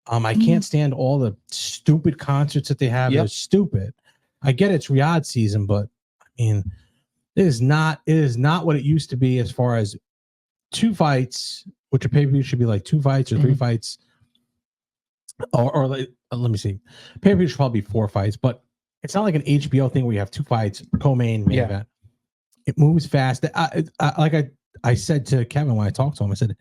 S1: I can't stand all the stupid concerts that they have.
S4: Yep.
S1: They're stupid. I get it's Riyadh season, but I mean, it is not what it used to be as far as 2 fights, which a pay-per-view should be like 2 fights or 3 fights. Or like, let me see. Pay-per-view should probably be 4 fights, but it's not like an HBO thing where you have 2 fights, co-main, main event. It moves fast. I said to Kevin when I talked to him, I said,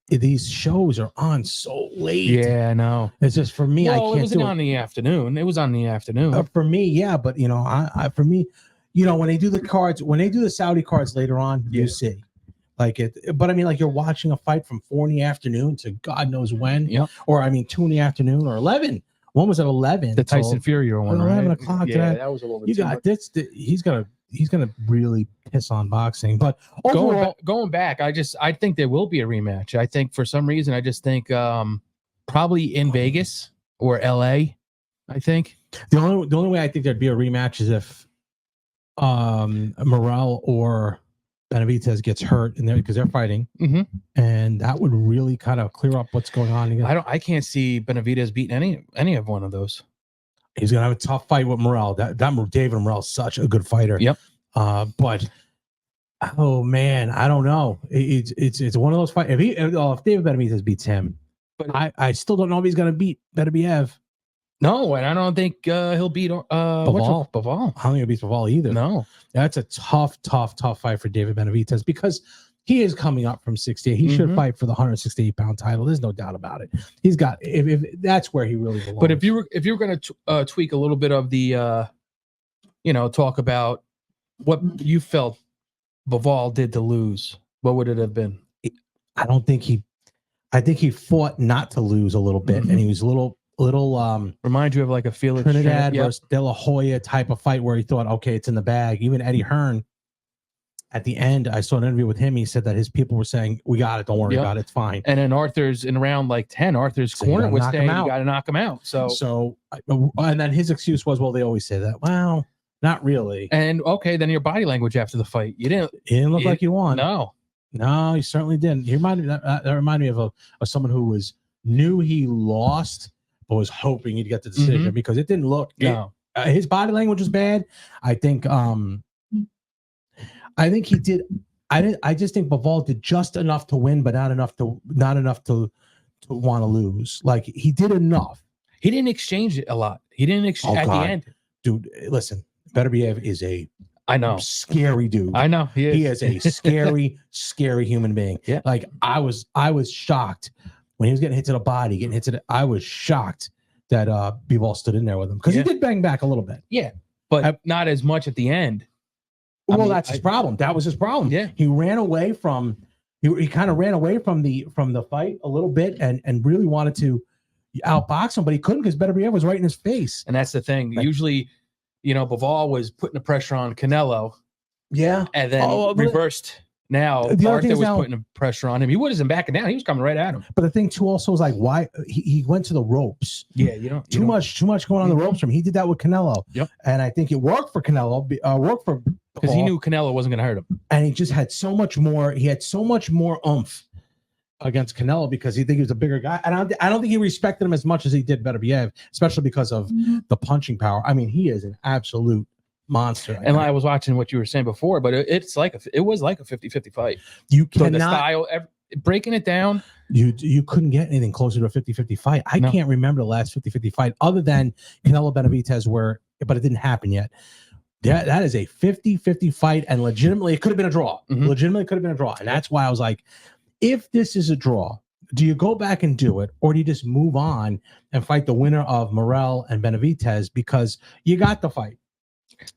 S1: these shows are on so late.
S4: Yeah, I know.
S1: It's just for me, I can't
S4: it was
S1: do
S4: on the afternoon. It was on the afternoon.
S1: for me, yeah, but you know, for me, you know, when they do the Saudi cards later on, you see. Like it, but I mean, like you're watching a fight from 4 in the afternoon to God knows when.
S4: Yep.
S1: Or I mean 2 in the afternoon or 11. One was at 11.
S4: The Tyson Fury one,
S1: 11
S4: right?
S1: o'clock.
S4: Yeah, that was a little bit.
S1: You got this. He's gonna really piss on boxing. But overall,
S4: going back, I think there will be a rematch. I think for some reason, I just think probably in Vegas or LA. I think
S1: the only way I think there'd be a rematch is if Morrell or Benavidez gets hurt in there because they're fighting, and that would really kind of clear up what's going on again.
S4: I can't see Benavidez beating any of one of those.
S1: He's gonna have a tough fight with Morrell. That David Morrell's such a good fighter.
S4: Yep.
S1: But oh man, I don't know. It's one of those fights. If David Benavidez beats him, but I still don't know if he's gonna beat Beterbiev.
S4: No, and I don't think he'll beat Bivol.
S1: I don't think he'll beat Bivol either.
S4: No,
S1: that's a tough fight for David Benavidez because he is coming up from 68. He should fight for the 168-pound title. There's no doubt about it. He's got if that's where he really belongs.
S4: But if you were going to tweak a little bit of the, talk about what you felt Bivol did to lose, what would it have been?
S1: I think he fought not to lose a little bit, and he was a little
S4: remind you of like a Felix
S1: Trinidad versus De La Hoya type of fight where he thought, okay, it's in the bag. Even Eddie Hearn, at the end, I saw an interview with him. He said that his people were saying, "We got it. Don't worry about it. It's fine."
S4: And then Arthur's in round like 10. Arthur's corner was saying, "You got to knock him out." So,
S1: and then his excuse was, "Well, they always say that." Well, not really.
S4: And okay, then your body language after the fight, you didn't
S1: look like you won.
S4: No,
S1: No, he certainly didn't. He reminded that reminded me of someone who knew he lost, but was hoping he'd get the decision because it didn't look.
S4: No.
S1: His body language was bad. I think he did. I just think Bivol did just enough to win, but not enough to want to lose. Like he did enough.
S4: He didn't exchange it a lot. He didn't exchange at the end.
S1: Dude, listen, Beterbiev is a scary dude.
S4: I know
S1: he is a scary, scary human being.
S4: Yeah.
S1: Like I was shocked when he was getting hit to the body, I was shocked that Bivol stood in there with him because he did bang back a little bit.
S4: Yeah, but not as much at the end.
S1: Well, that's his problem. That was his problem.
S4: Yeah,
S1: he ran away from. He kind of ran away from the fight a little bit and really wanted to outbox him, but he couldn't because Beterbiev was right in his face.
S4: And that's the thing. Right. Usually, Bivol was putting the pressure on Canelo.
S1: Yeah,
S4: and then reversed. Now Arthur was putting the pressure on him. He wasn't backing down. He was coming right at him.
S1: But the thing too also was like why he went to the ropes.
S4: Yeah, you don't
S1: too much going on the ropes from him. He did that with Canelo.
S4: Yep.
S1: And I think it worked for Canelo. Worked for
S4: because he knew Canelo wasn't going to hurt him.
S1: And he just had so much more. He had so much more oomph against Canelo because he was a bigger guy. And I don't think he respected him as much as he did Beterbiev, especially because of the punching power. I mean, he is an absolute monster.
S4: And I was watching what you were saying before, but it was like a 50-50 fight.
S1: You cannot,
S4: so the style, breaking it down.
S1: You couldn't get anything closer to a 50-50 fight. I can't remember the last 50-50 fight other than Canelo Benavidez but it didn't happen yet. That is a 50-50 fight, and legitimately it could have been a draw. Legitimately could have been a draw. And that's why I was like, if this is a draw, do you go back and do it, or do you just move on and fight the winner of Morrell and Benavidez because you got the fight?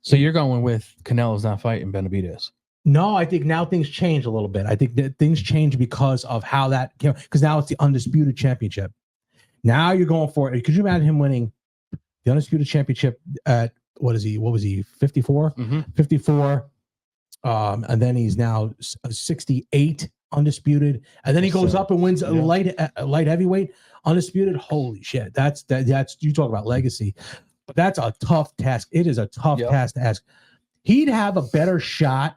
S4: So you're going with Canelo's not fighting Benavidez?
S1: No, I think now things change a little bit. I think that things change because of how that came, because now it's the undisputed championship. Now you're going for it. Could you imagine him winning the undisputed championship at what was he 54? 54. And then he's now 68 undisputed. And then he goes up and wins a light heavyweight undisputed. Holy shit. That's you talk about legacy. But that's a tough task. It is a tough task to ask. He'd have a better shot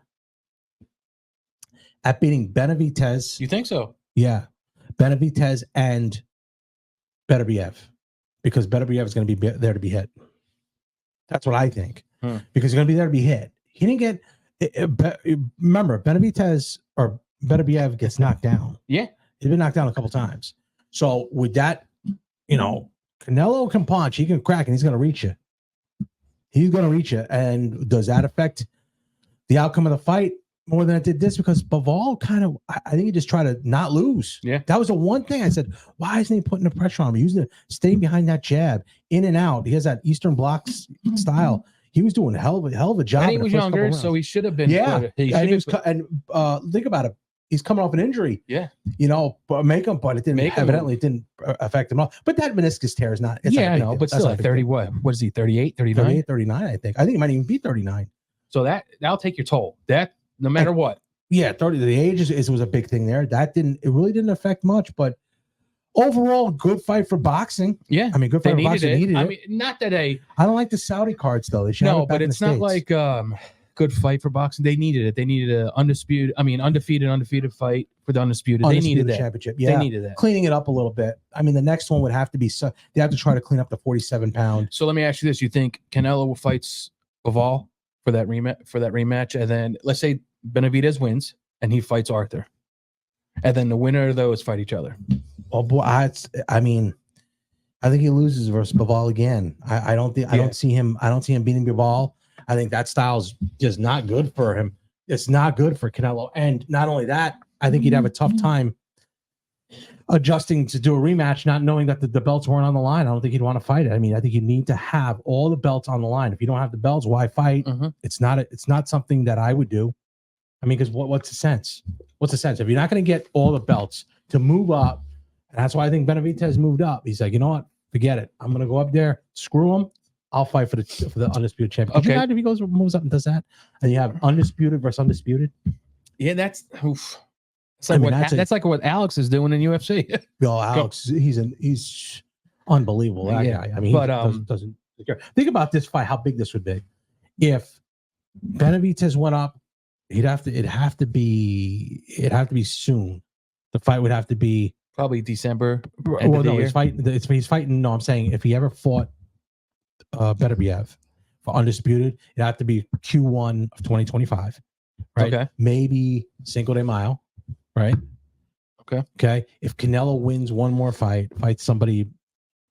S1: at beating Benavidez.
S4: You think so?
S1: Yeah. Benavidez and Beterbiev. Because Beterbiev is going to be there to be hit. That's what I think. Because he's going to be there to be hit. He didn't get... remember, Benavidez or Beterbiev gets knocked down.
S4: Yeah.
S1: He's been knocked down a couple times. So with that, Canelo can punch, he can crack, and he's going to reach you. He's going to reach you. And does that affect the outcome of the fight more than it did this? Because Bivol I think he just tried to not lose.
S4: Yeah.
S1: That was the one thing I said, why isn't he putting the pressure on him? Staying behind that jab, in and out. He has that Eastern Bloc style. He was doing a hell of a job.
S4: And he was younger, so he should have been.
S1: Yeah. Think about it. He's coming off an injury.
S4: Yeah.
S1: But it didn't evidently didn't affect him at all. But that meniscus tear is not.
S4: I know, but still at 30, what is he, 38, 39?
S1: 38, 39, I think. I think he might even be 39.
S4: So that'll take your toll. That no matter what.
S1: Yeah, 30. The age was a big thing there. It really didn't affect much, but overall, good fight for boxing.
S4: Yeah.
S1: I mean, good fight for boxing. Needed it.
S4: I mean, not that I
S1: don't like the Saudi cards though. They should have it back
S4: but
S1: in
S4: it's
S1: the
S4: not
S1: States.
S4: like good fight for boxing. They needed it. They needed an undefeated fight for the undisputed. They needed that
S1: championship. Yeah,
S4: they needed that.
S1: Cleaning it up a little bit. I mean, the next one would have to be. They have to try to clean up the 47-pound.
S4: So let me ask you this: you think Canelo fights Bivol for that rematch, and then let's say Benavidez wins and he fights Arthur, and then the winner of those fight each other?
S1: Oh boy, I think he loses versus Bivol again. I don't see him beating Bivol. I think that style's just not good for him. It's not good for Canelo. And not only that, I think he'd have a tough time adjusting to do a rematch, not knowing that the belts weren't on the line. I don't think he'd want to fight it. I mean, I think you need to have all the belts on the line. If you don't have the belts, why fight? It's not something that I would do. I mean, because what's the sense? What's the sense? If you're not going to get all the belts to move up, and that's why I think Benavidez moved up. He's like, you know what? Forget it. I'm going to go up there, screw him. I'll fight for the undisputed champion. Could you imagine if he moves up and does that, and you have undisputed versus undisputed?
S4: Yeah, that's oof. It's like that's like what Alex is doing in UFC.
S1: Yo, Alex, he's unbelievable. That guy. I mean, he doesn't care. Think about this fight. How big this would be if Benavidez went up it'd have to be soon. The fight would have to be
S4: Probably December.
S1: well, no, he's fighting. No, I'm saying if he ever fought Beterbiev for undisputed, it'd have to be Q1 of 2025, right?
S4: Okay.
S1: Maybe Cinco de Mayo, right? Okay. If Canelo wins one more fights somebody,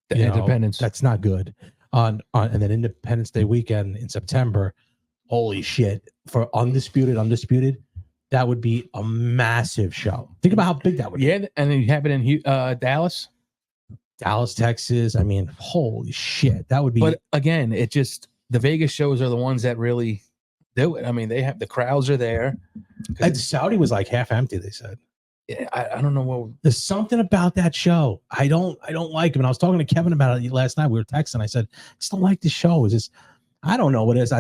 S4: The Independence.
S1: that's not good. And then Independence Day weekend in September, holy shit! For undisputed, that would be a massive show. Think about how big that would be.
S4: Yeah, and then you have it in Dallas.
S1: Dallas, Texas. I mean, holy shit, that would be.
S4: But again, it just the Vegas shows are the ones that really do it. I mean, they have the crowds are there.
S1: And Saudi was like half empty. They said.
S4: Yeah, I don't know what.
S1: There's something about that show. I don't like it. And I was talking to Kevin about it last night. We were texting. I said, I just don't like the show. It's just, I don't know what it is.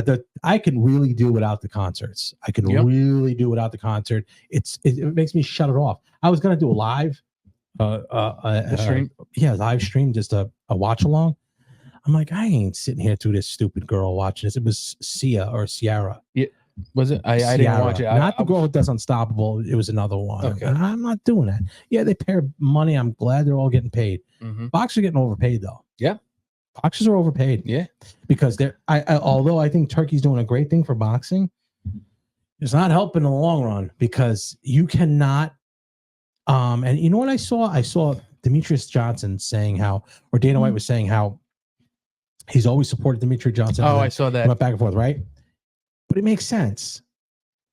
S1: I can really do without the concerts. I can really do without the concert. It makes me shut it off. I was gonna do a live
S4: Stream.
S1: Live stream, just a watch along. I'm like, I ain't sitting here through this stupid girl watching this. It was Sierra.
S4: Yeah. Was it? I didn't watch it.
S1: Not the girl who does Unstoppable. It was another one.
S4: Okay.
S1: I'm not doing that. Yeah, they pay money. I'm glad they're all getting paid.
S4: Mm-hmm.
S1: Boxers are getting overpaid though.
S4: Yeah.
S1: Boxers are overpaid.
S4: Yeah.
S1: Because although I think Turkey's doing a great thing for boxing, it's not helping in the long run because you cannot. And you know what I saw? I saw Demetrius Johnson saying how, or Dana White was saying how he's always supported Dimitri Johnson.
S4: Oh, I saw that.
S1: Went back and forth, right? But it makes sense.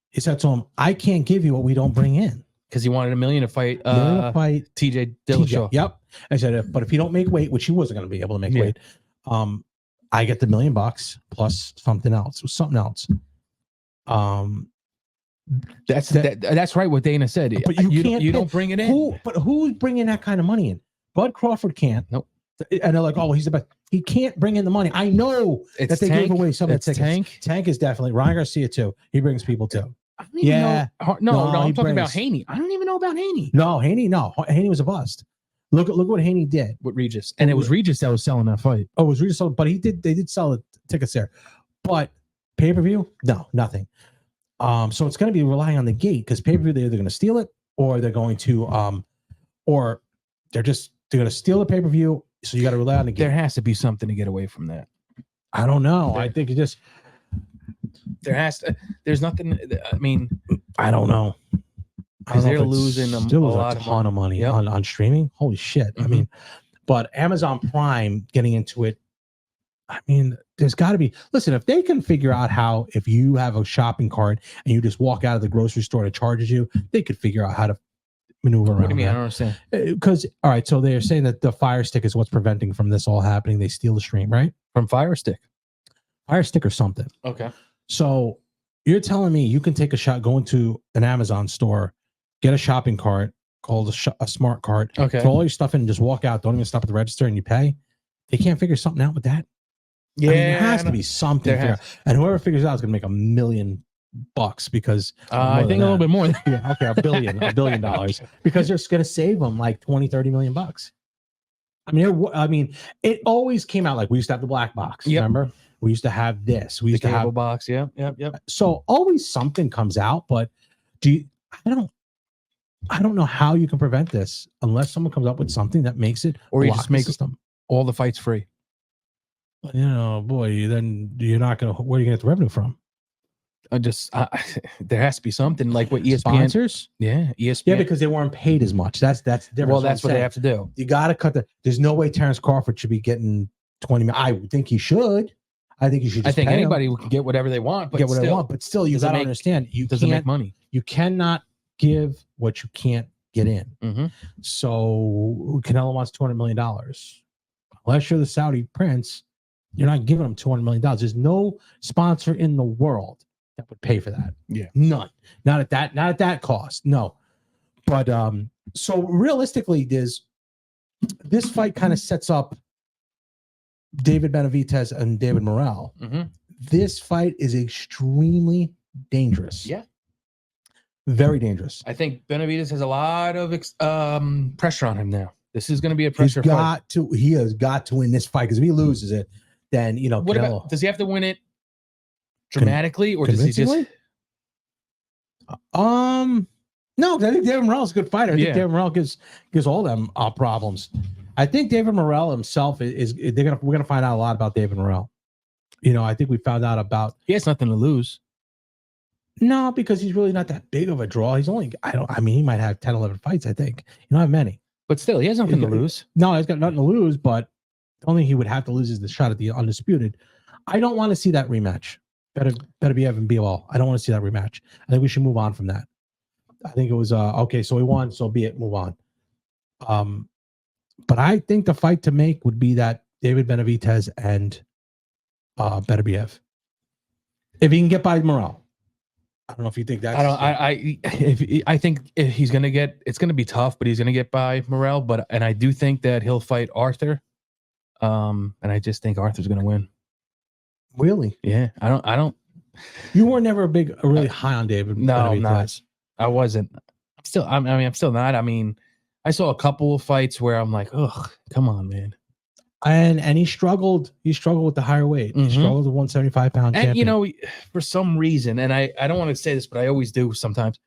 S1: He said to him, I can't give you what we don't bring in.
S4: Because he wanted $1 million to fight TJ Dillashaw.
S1: Yep. I said, but if you don't make weight, which he wasn't going to be able to make weight, I get the $1 million plus something else. It was something else.
S4: That's right what Dana said.
S1: But you
S4: don't bring it in.
S1: Who's bringing that kind of money in? Bud Crawford can't.
S4: Nope.
S1: And they're like, oh, he's the best. He can't bring in the money. I know that they gave away some of the tickets. Tank is definitely. Ryan Garcia too. He brings people too.
S4: No, I'm talking about
S1: brings.
S4: Haney. I don't even know about Haney.
S1: No, Haney was a bust. Look what Haney did
S4: with Regis, and it was Regis that was selling that fight.
S1: Oh, it was Regis, but they did sell the tickets there. But pay-per-view, no, nothing. So it's going to be relying on the gate because pay-per-view they're either going to steal it or they're going to they're going to steal the pay-per-view. So you got to rely on the gate.
S4: There has to be something to get away from that.
S1: I don't know. I think it just
S4: there's nothing. I mean,
S1: I don't know.
S4: Because they're losing a lot
S1: of money on streaming. Holy shit.
S4: Mm-hmm.
S1: I mean, but Amazon Prime getting into it. I mean, there's got to be. Listen, if they can figure out how, if you have a shopping cart and you just walk out of the grocery store and it charges you, they could figure out how to maneuver around.
S4: What do you mean? I don't understand.
S1: Because, all right, so they're saying that the Fire Stick is what's preventing from this all happening. They steal the stream, right?
S4: From Fire Stick
S1: or something.
S4: Okay.
S1: So you're telling me you can take a shot, go into an Amazon store, get a shopping cart called a smart cart,
S4: okay,
S1: throw all your stuff in and just walk out. Don't even stop at the register and you pay. They can't figure something out with that.
S4: Yeah,
S1: I mean, there has to be something. And whoever figures it out is going to make $1 million because
S4: I think a little bit more.
S1: Yeah, okay, $1 billion because they're going to save them like 20-30 million bucks. I mean, it always came out like we used to have the black box.
S4: Yep.
S1: Remember, we used to have this. We used
S4: the
S1: to have
S4: cable box. Yep.
S1: So always something comes out, but I don't know how you can prevent this unless someone comes up with something that makes it,
S4: or you just make
S1: them
S4: all the fights free.
S1: You know, boy, then you're not gonna. Where are you gonna get the revenue from?
S4: There has to be something like what ESPN
S1: sponsors.
S4: Yeah, ESPN.
S1: Yeah, because they weren't paid as much. That's different.
S4: Well, that's what they have to do.
S1: You got to cut there's no way Terrence Crawford should be getting 20 million. I think he should. I think you should.
S4: I think anybody can get whatever they want, but
S1: get whatever they want. But still, you got to understand. You
S4: doesn't make money.
S1: You cannot give what you can't get in.
S4: Mm-hmm.
S1: So Canelo wants $200 million. Unless you're the Saudi prince, you're not giving him $200 million. There's no sponsor in the world that would pay for that.
S4: Yeah,
S1: none. Not at that cost. No. But so realistically, this fight kind of sets up David Benavidez and David Morrell.
S4: Mm-hmm.
S1: This fight is extremely dangerous.
S4: Yeah.
S1: Very dangerous.
S4: I think Benavidez has a lot of pressure on him now. This is going to be a pressure fight.
S1: He has got to win this fight because if he loses it, then
S4: what about, does he have to win it dramatically or does he just?
S1: No, I think David Morrell's a good fighter. I think
S4: Yeah.
S1: David Morrell gives all them problems. I think David Morrell himself we're gonna find out a lot about David Morrell. You know, I think we found out about
S4: He has nothing to lose.
S1: no, because he's really not that big of a draw. He's only he might have 10, 11 fights, I think. You don't have many.
S4: But still, he has nothing to lose.
S1: No, he's got nothing to lose, but the only thing he would have to lose is the shot at the undisputed. I don't want to see that rematch. Beterbiev and Bivol. I don't want to see that rematch. I think we should move on from that. I think it was okay, so we won, so be it, move on. But I think the fight to make would be that David Benavidez and Beterbiev. If he can get by Morrell. I don't know if you think that's
S4: I think if he's gonna get, it's gonna be tough, but he's gonna get by Morrell. And I do think that he'll fight Arthur. And I just think Arthur's gonna win.
S1: really.
S4: Yeah, I don't.
S1: You were never really high on David.
S4: No, I'm
S1: Benavidez.
S4: not. I wasn't. I'm still not. I mean, I saw a couple of fights where I'm like, ugh, come on, man.
S1: And he struggled. He struggled with the higher weight. He
S4: Mhm.
S1: struggled with 175 pound.
S4: And you know, for some reason, and I don't want to say this, but I always do sometimes.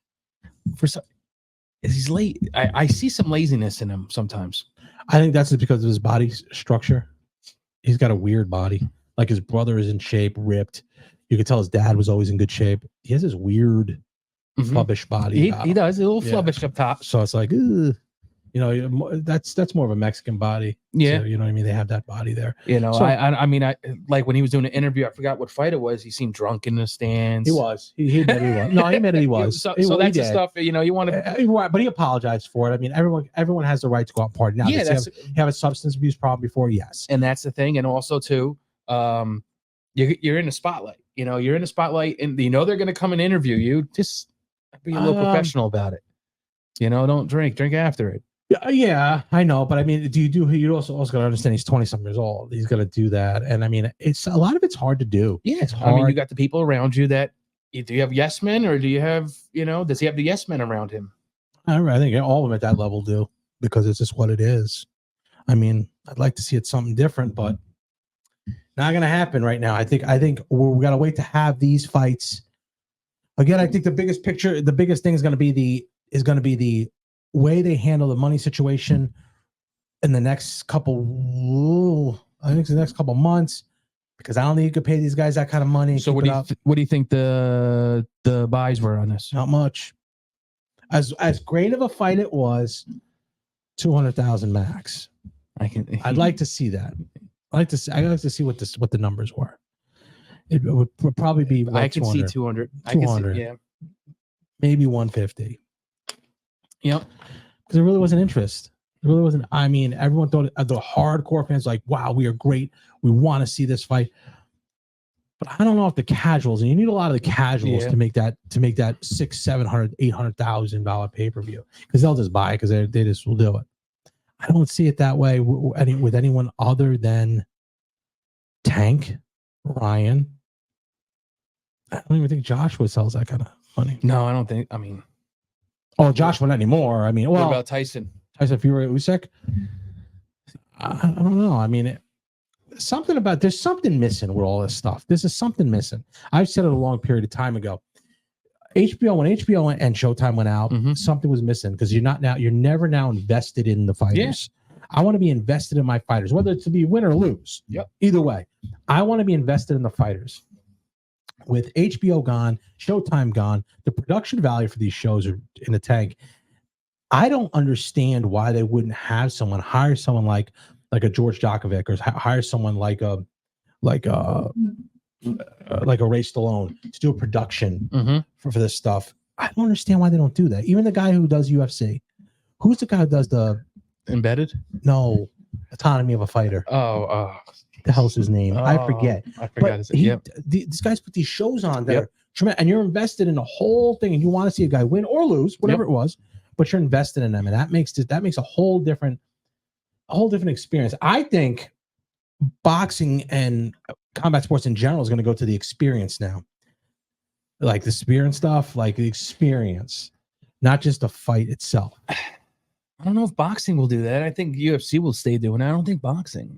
S4: He's late. I see some laziness in him sometimes.
S1: I think that's because of his body structure. He's got a weird body. Like his brother is in shape, ripped. You could tell his dad was always in good shape. He has this weird,
S4: Mhm.
S1: flubbish body.
S4: He does a little
S1: Yeah.
S4: flubbish up top.
S1: So it's like, ugh. You know, that's more of a Mexican body.
S4: Yeah.
S1: So, you know what I mean? They have that body there.
S4: You know,
S1: So-
S4: I mean, like when he was doing an interview, I forgot what fight it was. He seemed drunk in the stands.
S1: He was. He admitted he was. No, he admitted he was.
S4: So,
S1: He-
S4: so
S1: he
S4: that's the
S1: did.
S4: stuff, you know, you want to.
S1: But he apologized for it. I mean, everyone has the right to go out and party. Now,
S4: Yeah,
S1: does he have a substance abuse problem before? Yes.
S4: And that's the thing. And also too, you're in the spotlight. You know, you're in the spotlight, and you know they're going to come and interview you. Just be a little professional about it. You know, don't drink after it.
S1: Yeah, I know, but I mean, you also got to understand he's 20-something years old. He's going to do that, and I mean, it's a lot of it's hard to do.
S4: Yeah,
S1: It's
S4: I mean, you
S1: hard.
S4: got the people around you that. Do you have yes men, or do you have, you know, does he have the yes men around him?
S1: I think all of them at that level do, because it's just what it is. I mean, I'd like to see it something different, but not going to happen right now. I think we got to wait to have these fights. Again, I think the biggest thing is going to be the way they handle the money situation in the next couple months, because I don't think you could pay these guys that kind of money.
S4: So what do you think the buys were on this?
S1: Not much. As great of a fight it was, 200,000 max. I'd like to see that. I'd like to see what the numbers were. It would probably be like
S4: I can see 200. I can
S1: 200.
S4: see, yeah.
S1: Maybe 150.
S4: Yep.
S1: Because there really wasn't interest. It really wasn't. I mean, everyone thought, the hardcore fans like, wow, we are great. We want to see this fight. But I don't know if the casuals, and you need a lot of the casuals to make that $600,000, $700,000, $800,000 pay-per-view, because they'll just buy it because they just will do it. I don't see it that way with anyone other than Tank, Ryan. I don't even think Joshua sells that kind of money.
S4: No, I don't think. I mean,
S1: Joshua not anymore. I mean,
S4: what about Tyson?
S1: Tyson Fury, Usyk. I don't know. I mean, there's something missing with all this stuff. This is something missing. I've said it a long period of time ago. When HBO and Showtime went out, something was missing, because you're never now invested in the fighters. Yeah. I want to be invested in my fighters, whether it's to be win or lose.
S4: Yep.
S1: Either way, I want to be invested in the fighters. With HBO gone, Showtime gone, the production value for these shows are in the tank. I don't understand why they wouldn't hire someone like a George Djokovic, or hire someone like a Ray Stallone to do a production for this stuff. I don't understand why they don't do that. Even the guy who does UFC, who's the guy who does the autonomy of a fighter? The hell's his name? I forget. These guys put these shows on that are tremendous, and you're invested in the whole thing, and you want to see a guy win or lose, whatever it was, but you're invested in them, and that makes a whole different experience. I think boxing and combat sports in general is going to go to the experience now, like the spear and stuff, like the experience, not just the fight itself.
S4: I don't know if boxing will do that. I think UFC will stay doing it. I don't think boxing.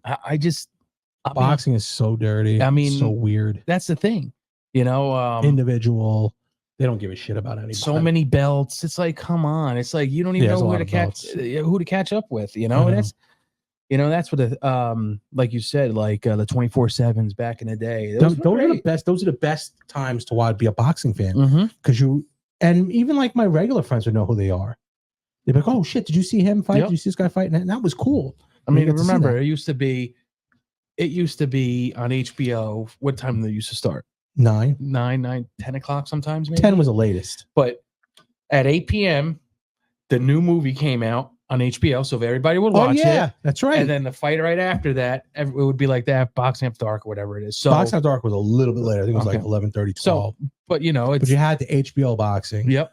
S1: Boxing is so dirty.
S4: I mean,
S1: so weird.
S4: That's the thing, you know.
S1: Individual. They don't give a shit about anybody.
S4: So many belts. It's like, come on. It's like you don't even
S1: Yeah, there's a
S4: know
S1: lot of belts.
S4: who to catch up with. You
S1: I
S4: know,
S1: know.
S4: that's what like you said, like the 24/7s back in the day.
S1: Those are the best. Those are the best times to watch, be a boxing fan, because and even like my regular friends would know who they are. They'd be like, "Oh shit, did you see him fight?
S4: Yep.
S1: Did you see this guy fight?" And that was cool.
S4: I mean,
S1: You get to see
S4: remember
S1: that.
S4: it used to be on HBO. What time they used to start?
S1: 9,
S4: 10 o'clock sometimes, maybe
S1: 10 was the latest.
S4: But at 8 p.m., the new movie came out on HBO, so everybody would watch it.
S1: That's right.
S4: And then the fight right after that, it would be like that, Boxing After Dark or whatever it is. So,
S1: Boxing After Dark was a little bit later. I think it was like
S4: Okay.
S1: 11:30, 12.
S4: So, but you know,
S1: but
S4: it's
S1: you had the HBO boxing.
S4: yep.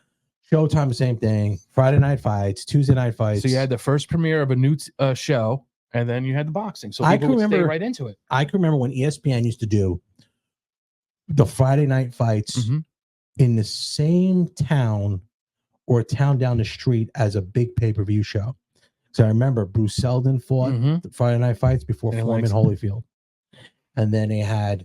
S1: Showtime, the same thing. Friday night fights, Tuesday night fights.
S4: So you had the first premiere of a new show, and then you had the boxing. So
S1: I
S4: people
S1: can
S4: would stay
S1: remember-
S4: right into it.
S1: I can remember when ESPN used to do the Friday night fights
S4: Mhm.
S1: in the same town or a town down the street as a big pay-per-view show. So I remember Bruce Seldon fought
S4: Mhm.
S1: the Friday night fights before
S4: And
S1: Foreman Holyfield. And then they had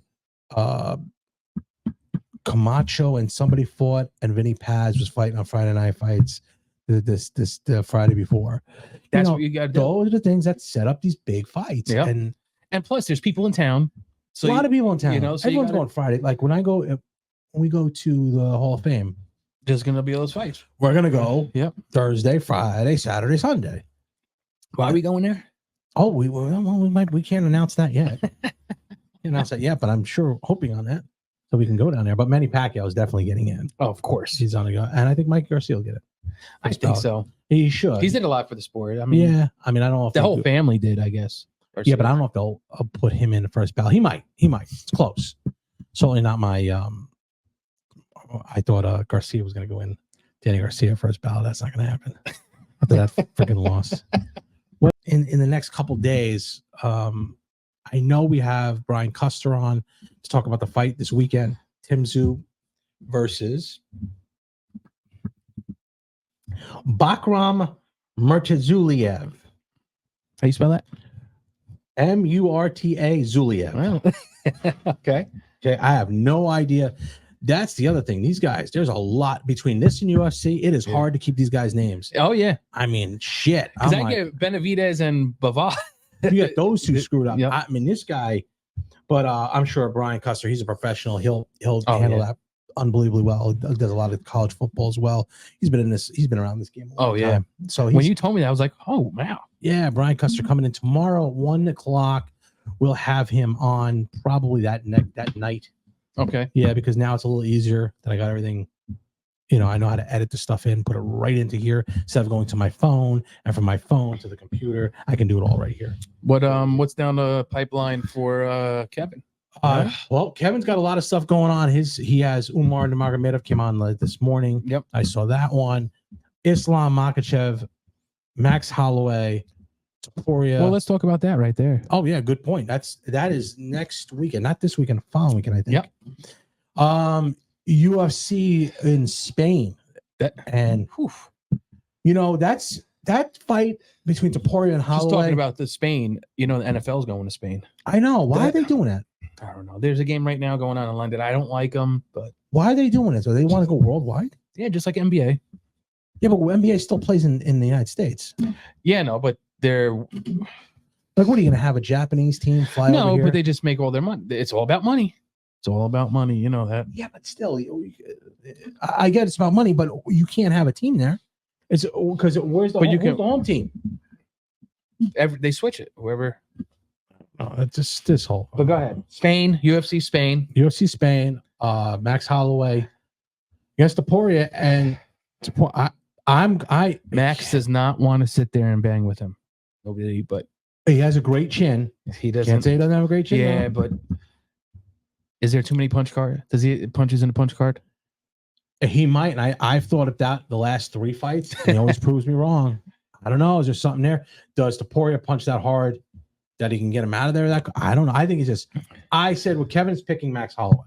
S1: Camacho and somebody fought, and Vinny Paz was fighting on Friday night fights the Friday before.
S4: That's
S1: know,
S4: what you got to do.
S1: Those are the things that set up these big fights.
S4: Yep.
S1: And
S4: And plus, there's people in town. So
S1: a lot of people in town.
S4: you know, so you
S1: Everyone's
S4: gotta-
S1: going Friday. Like when we go to the Hall of Fame,
S4: there's going to be those fights.
S1: we're gonna go
S4: Yep.
S1: Thursday, Friday, Saturday, Sunday.
S4: Why are we going there?
S1: Oh, we can't announce that yet. Can't announce that yet, but I'm sure hoping on that so we can go down there. But Manny Pacquiao is definitely getting in.
S4: Oh, of course.
S1: He's on a go, and I think Mike Garcia will get it.
S4: I think so.
S1: He should.
S4: He's did a lot for the sport. I mean,
S1: yeah. I mean, I don't know if
S4: the
S1: they'll
S4: whole
S1: do-
S4: family did, I guess.
S1: Yeah, but I don't know if they'll put him in the first ballot. He might. It's close. Certainly not my. I thought Garcia was going to go in. Danny Garcia first ballot. That's not going to happen. After that freaking loss. Well, in the next couple days, I know we have Brian Custer on to talk about the fight this weekend. Tim Tszyu versus Bakram Murtazuliev.
S4: How you spell that?
S1: Murta Zuliev.
S4: Well, okay.
S1: Okay, I have no idea. That's the other thing. These guys, there's a lot between this and UFC. It is
S4: Yeah.
S1: hard to keep these guys' names.
S4: Oh yeah,
S1: I mean, shit.
S4: because
S1: I'm
S4: I
S1: like,
S4: get Benavidez and Bivol.
S1: you get those two screwed up.
S4: Yep.
S1: I mean, this guy, but I'm sure Brian Custer, he's a professional. He'll
S4: Oh,
S1: handle
S4: yeah.
S1: that unbelievably well. He does a lot of college football as well. He's been around this game a long
S4: Oh, yeah.
S1: time. So he's,
S4: When you told me that, I was like, oh wow.
S1: yeah, Brian Custer coming in tomorrow at 1:00. We'll have him on probably that night.
S4: Okay.
S1: Yeah, because now it's a little easier that I got everything. I know how to edit the stuff in, put it right into here instead of going to my phone, and from my phone to the computer, I can do it all right here.
S4: What's down the pipeline for Kevin?
S1: Well, Kevin's got a lot of stuff going on. He has Umar Nurmagomedov came on this morning.
S4: Yep.
S1: I saw that one. Islam Makhachev, Max Holloway, Topuria.
S4: Well, let's talk about that right there.
S1: Oh yeah, good point. That is next weekend, not this weekend, following weekend, I think.
S4: Yep.
S1: UFC in Spain. And that's that fight between Topuria and Holloway.
S4: Just talking about the Spain, the NFL's going to Spain.
S1: I know. Why are they doing that?
S4: I don't know. There's a game right now going on in London. I don't like them, but
S1: Why are they doing it? So they want to go worldwide?
S4: yeah, just like NBA.
S1: Yeah, but NBA still plays in the United States.
S4: Yeah, no, but they're
S1: Like, what are you going to have a Japanese team fly over
S4: no,
S1: here?
S4: but they just make all their money. It's all about money. It's all about money. You know that.
S1: Yeah, but still, I get it's about money, but you can't have a team there. It's because where's the
S4: But
S1: who's the home team?
S4: They switch it. Whoever.
S1: Oh, it's just this whole.
S4: But go ahead. Spain, UFC Spain.
S1: UFC Spain, Max Holloway against Topuria, and
S4: Max does not want to sit there and bang with him. Nobody, but
S1: he has a great chin.
S4: he
S1: Can't
S4: doesn't.
S1: say he doesn't have a great chin.
S4: Yeah,
S1: though.
S4: but is there too many punch card? Does he punches in a punch card?
S1: He might, and I've thought of that the last 3 fights, and he always proves me wrong. I don't know. Is there something there? Does Topuria punch that hard that he can get him out of there? I don't know. I think he's just. I said, well, Kevin's picking Max Holloway,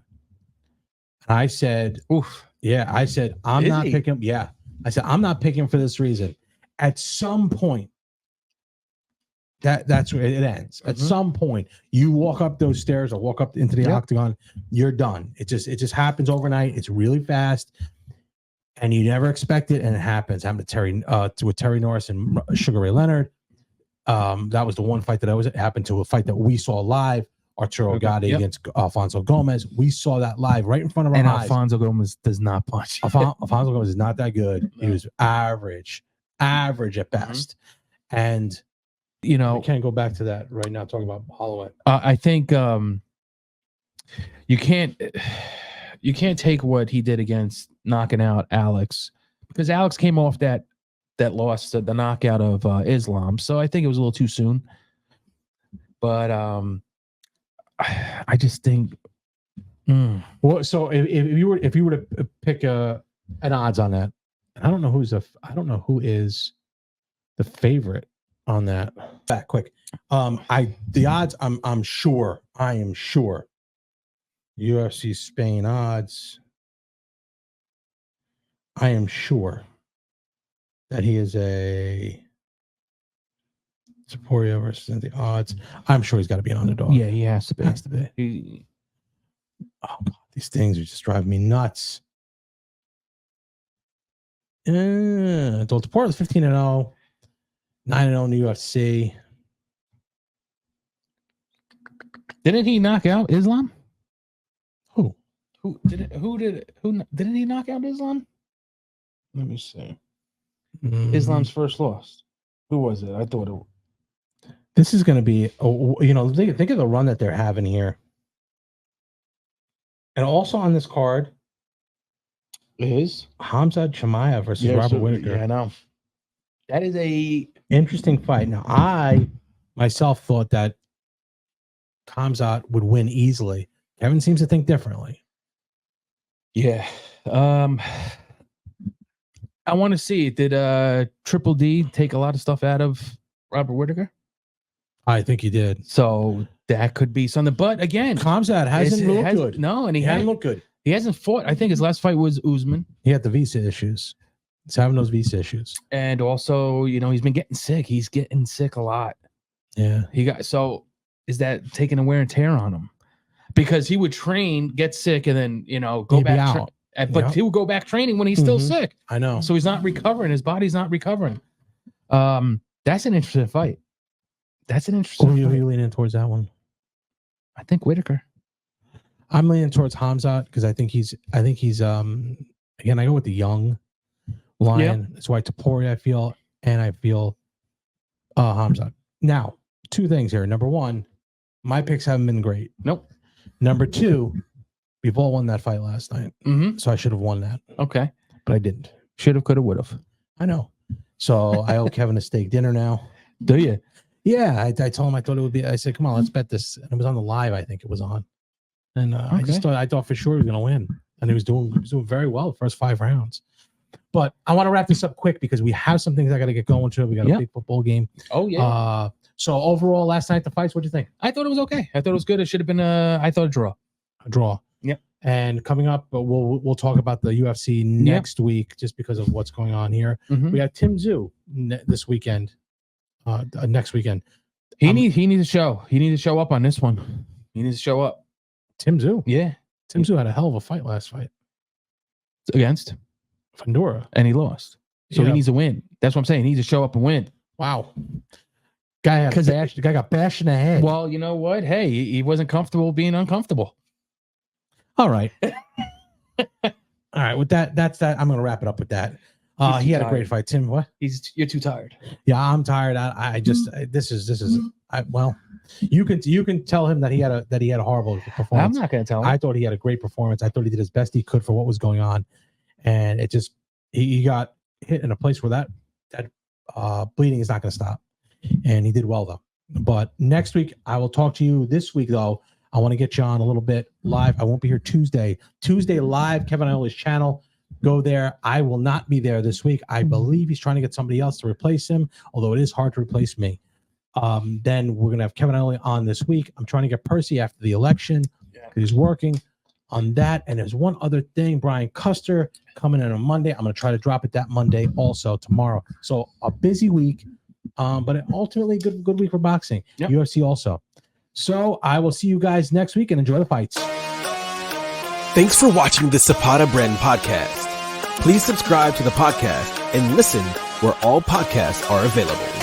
S1: and I said,
S4: Oof.
S1: yeah, I said I'm
S4: Is
S1: not
S4: he?
S1: picking. Yeah, I said I'm not picking for this reason. At some point, that's where it ends. At
S4: Mhm.
S1: some point, you walk up those stairs or walk up into the
S4: Yep.
S1: octagon, you're done. It just happens overnight. It's really fast. and you never expect it, and it happens. It happened with Terry Norris and Sugar Ray Leonard. That was the one fight that happened to a fight that we saw live. Arturo Gatti against Alfonso Gomez. We saw that live right in front of our eyes.
S4: Alfonso Gomez does not punch.
S1: Alfonso Gomez is not that good. He was average at best. And we can't go back to that right now. Talking about Holloway.
S4: I think you can't take what he did against knocking out Alex, because Alex came off that loss to the knockout of Islam. So I think it was a little too soon. But I just think.
S1: Well, so if you were to pick an odds on that, I don't know who is the favorite on that. That quick. The odds. I am sure. UFC Spain odds. I am sure that he is a Saporia versus the odds. I'm sure he's got to be an underdog.
S4: Yeah, he has to be.
S1: Has to be. Oh God, these things are just driving me nuts. Saporia is 15-0, 9-0 in the UFC.
S4: Didn't he knock out Islam?
S1: Who
S4: Didn't he knock out Islam?
S1: Let me see.
S4: Islam's first loss. Who was it? I thought it.
S1: This is going to be, think of the run that they're having here. And also on this card is Khamzat Chimaev versus Robert Whittaker.
S4: Yeah, I know. That is a
S1: interesting fight. Now, I myself thought that Khamzat would win easily. Kevin seems to think differently.
S4: Yeah. I want to see. Did Triple D take a lot of stuff out of Robert Whittaker?
S1: I think he did.
S4: So that could be something. But again,
S1: Khamzat hasn't looked good.
S4: No, and he
S1: hasn't looked good.
S4: He hasn't fought. I think his last fight was Usman.
S1: He had the visa issues. He's having those visa issues.
S4: And also, he's been getting sick. He's getting sick a lot.
S1: Yeah.
S4: So is that taking a wear and tear on him? Because he would train, get sick, and then, go
S1: He'd
S4: back
S1: out.
S4: But he will go back training when he's still sick.
S1: I know.
S4: So he's not recovering. His body's not recovering. That's an interesting fight.
S1: Who are you leaning towards that one?
S4: I think Whittaker.
S1: I'm leaning towards Khamzat because I think he's again, I go with the young lion.
S4: Yep.
S1: That's why Topuria I feel Khamzat. Now, two things here. Number one, my picks haven't been great.
S4: Nope.
S1: Number two, we've all won that fight last night.
S4: Mm-hmm.
S1: So I should have won that.
S4: Okay.
S1: But I didn't.
S4: Should have, could have, would have.
S1: I know. So I owe Kevin a steak dinner now.
S4: Do you?
S1: Yeah. I told him I thought it would be. I said, come on, let's bet this. And it was on the live, I think it was on. And I thought for sure he was going to win. And he was doing very well the first 5 rounds. But I want to wrap this up quick because we have some things I got to get going to. We got a big football game.
S4: Oh, yeah.
S1: So overall, last night, the fights, what do you think?
S4: I thought it was okay. I thought it was good. It should have been a draw.
S1: A draw.
S4: Yep.
S1: And coming up, we'll talk about the UFC next week just because of what's going on here.
S4: Mm-hmm.
S1: We got Tim Tszyu this weekend. Next weekend.
S4: He needs to show. He needs to show up on this one. He needs to show up.
S1: Tim Tszyu.
S4: Yeah.
S1: Tim Tszyu had a hell of a fight last fight.
S4: Against
S1: Fundora.
S4: And he lost. So he needs to win. That's what I'm saying. He needs to show up and win.
S1: Wow. Guy got bashed in the head.
S4: Well, you know what? Hey, he wasn't comfortable being uncomfortable.
S1: All right. All right. With that's that. I'm going to wrap it up with that. He had a great fight. Tim, what?
S4: You're too tired.
S1: Yeah, I'm tired. Well, you can tell him that he had a horrible performance.
S4: I'm not going to tell him.
S1: I thought he had a great performance. I thought he did as best he could for what was going on. And it just, he got hit in a place where that bleeding is not going to stop. And he did well though. But next week, I will talk to you. This week though, I want to get you on a little bit live. I won't be here Tuesday live, Kevin Iola's channel. Go there. I will not be there this week. I believe he's trying to get somebody else to replace him, although it is hard to replace me. Then we're going to have Kevin Iola on this week. I'm trying to get Percy after the election. He's working on that. And there's one other thing, Brian Custer coming in on Monday. I'm going to try to drop it that Monday also tomorrow. So a busy week, but ultimately good week for boxing.
S4: Yep.
S1: UFC also. So I will see you guys next week and enjoy the fights.
S3: Thanks for watching the Zapata Brand podcast. Please subscribe to the podcast and listen where all podcasts are available.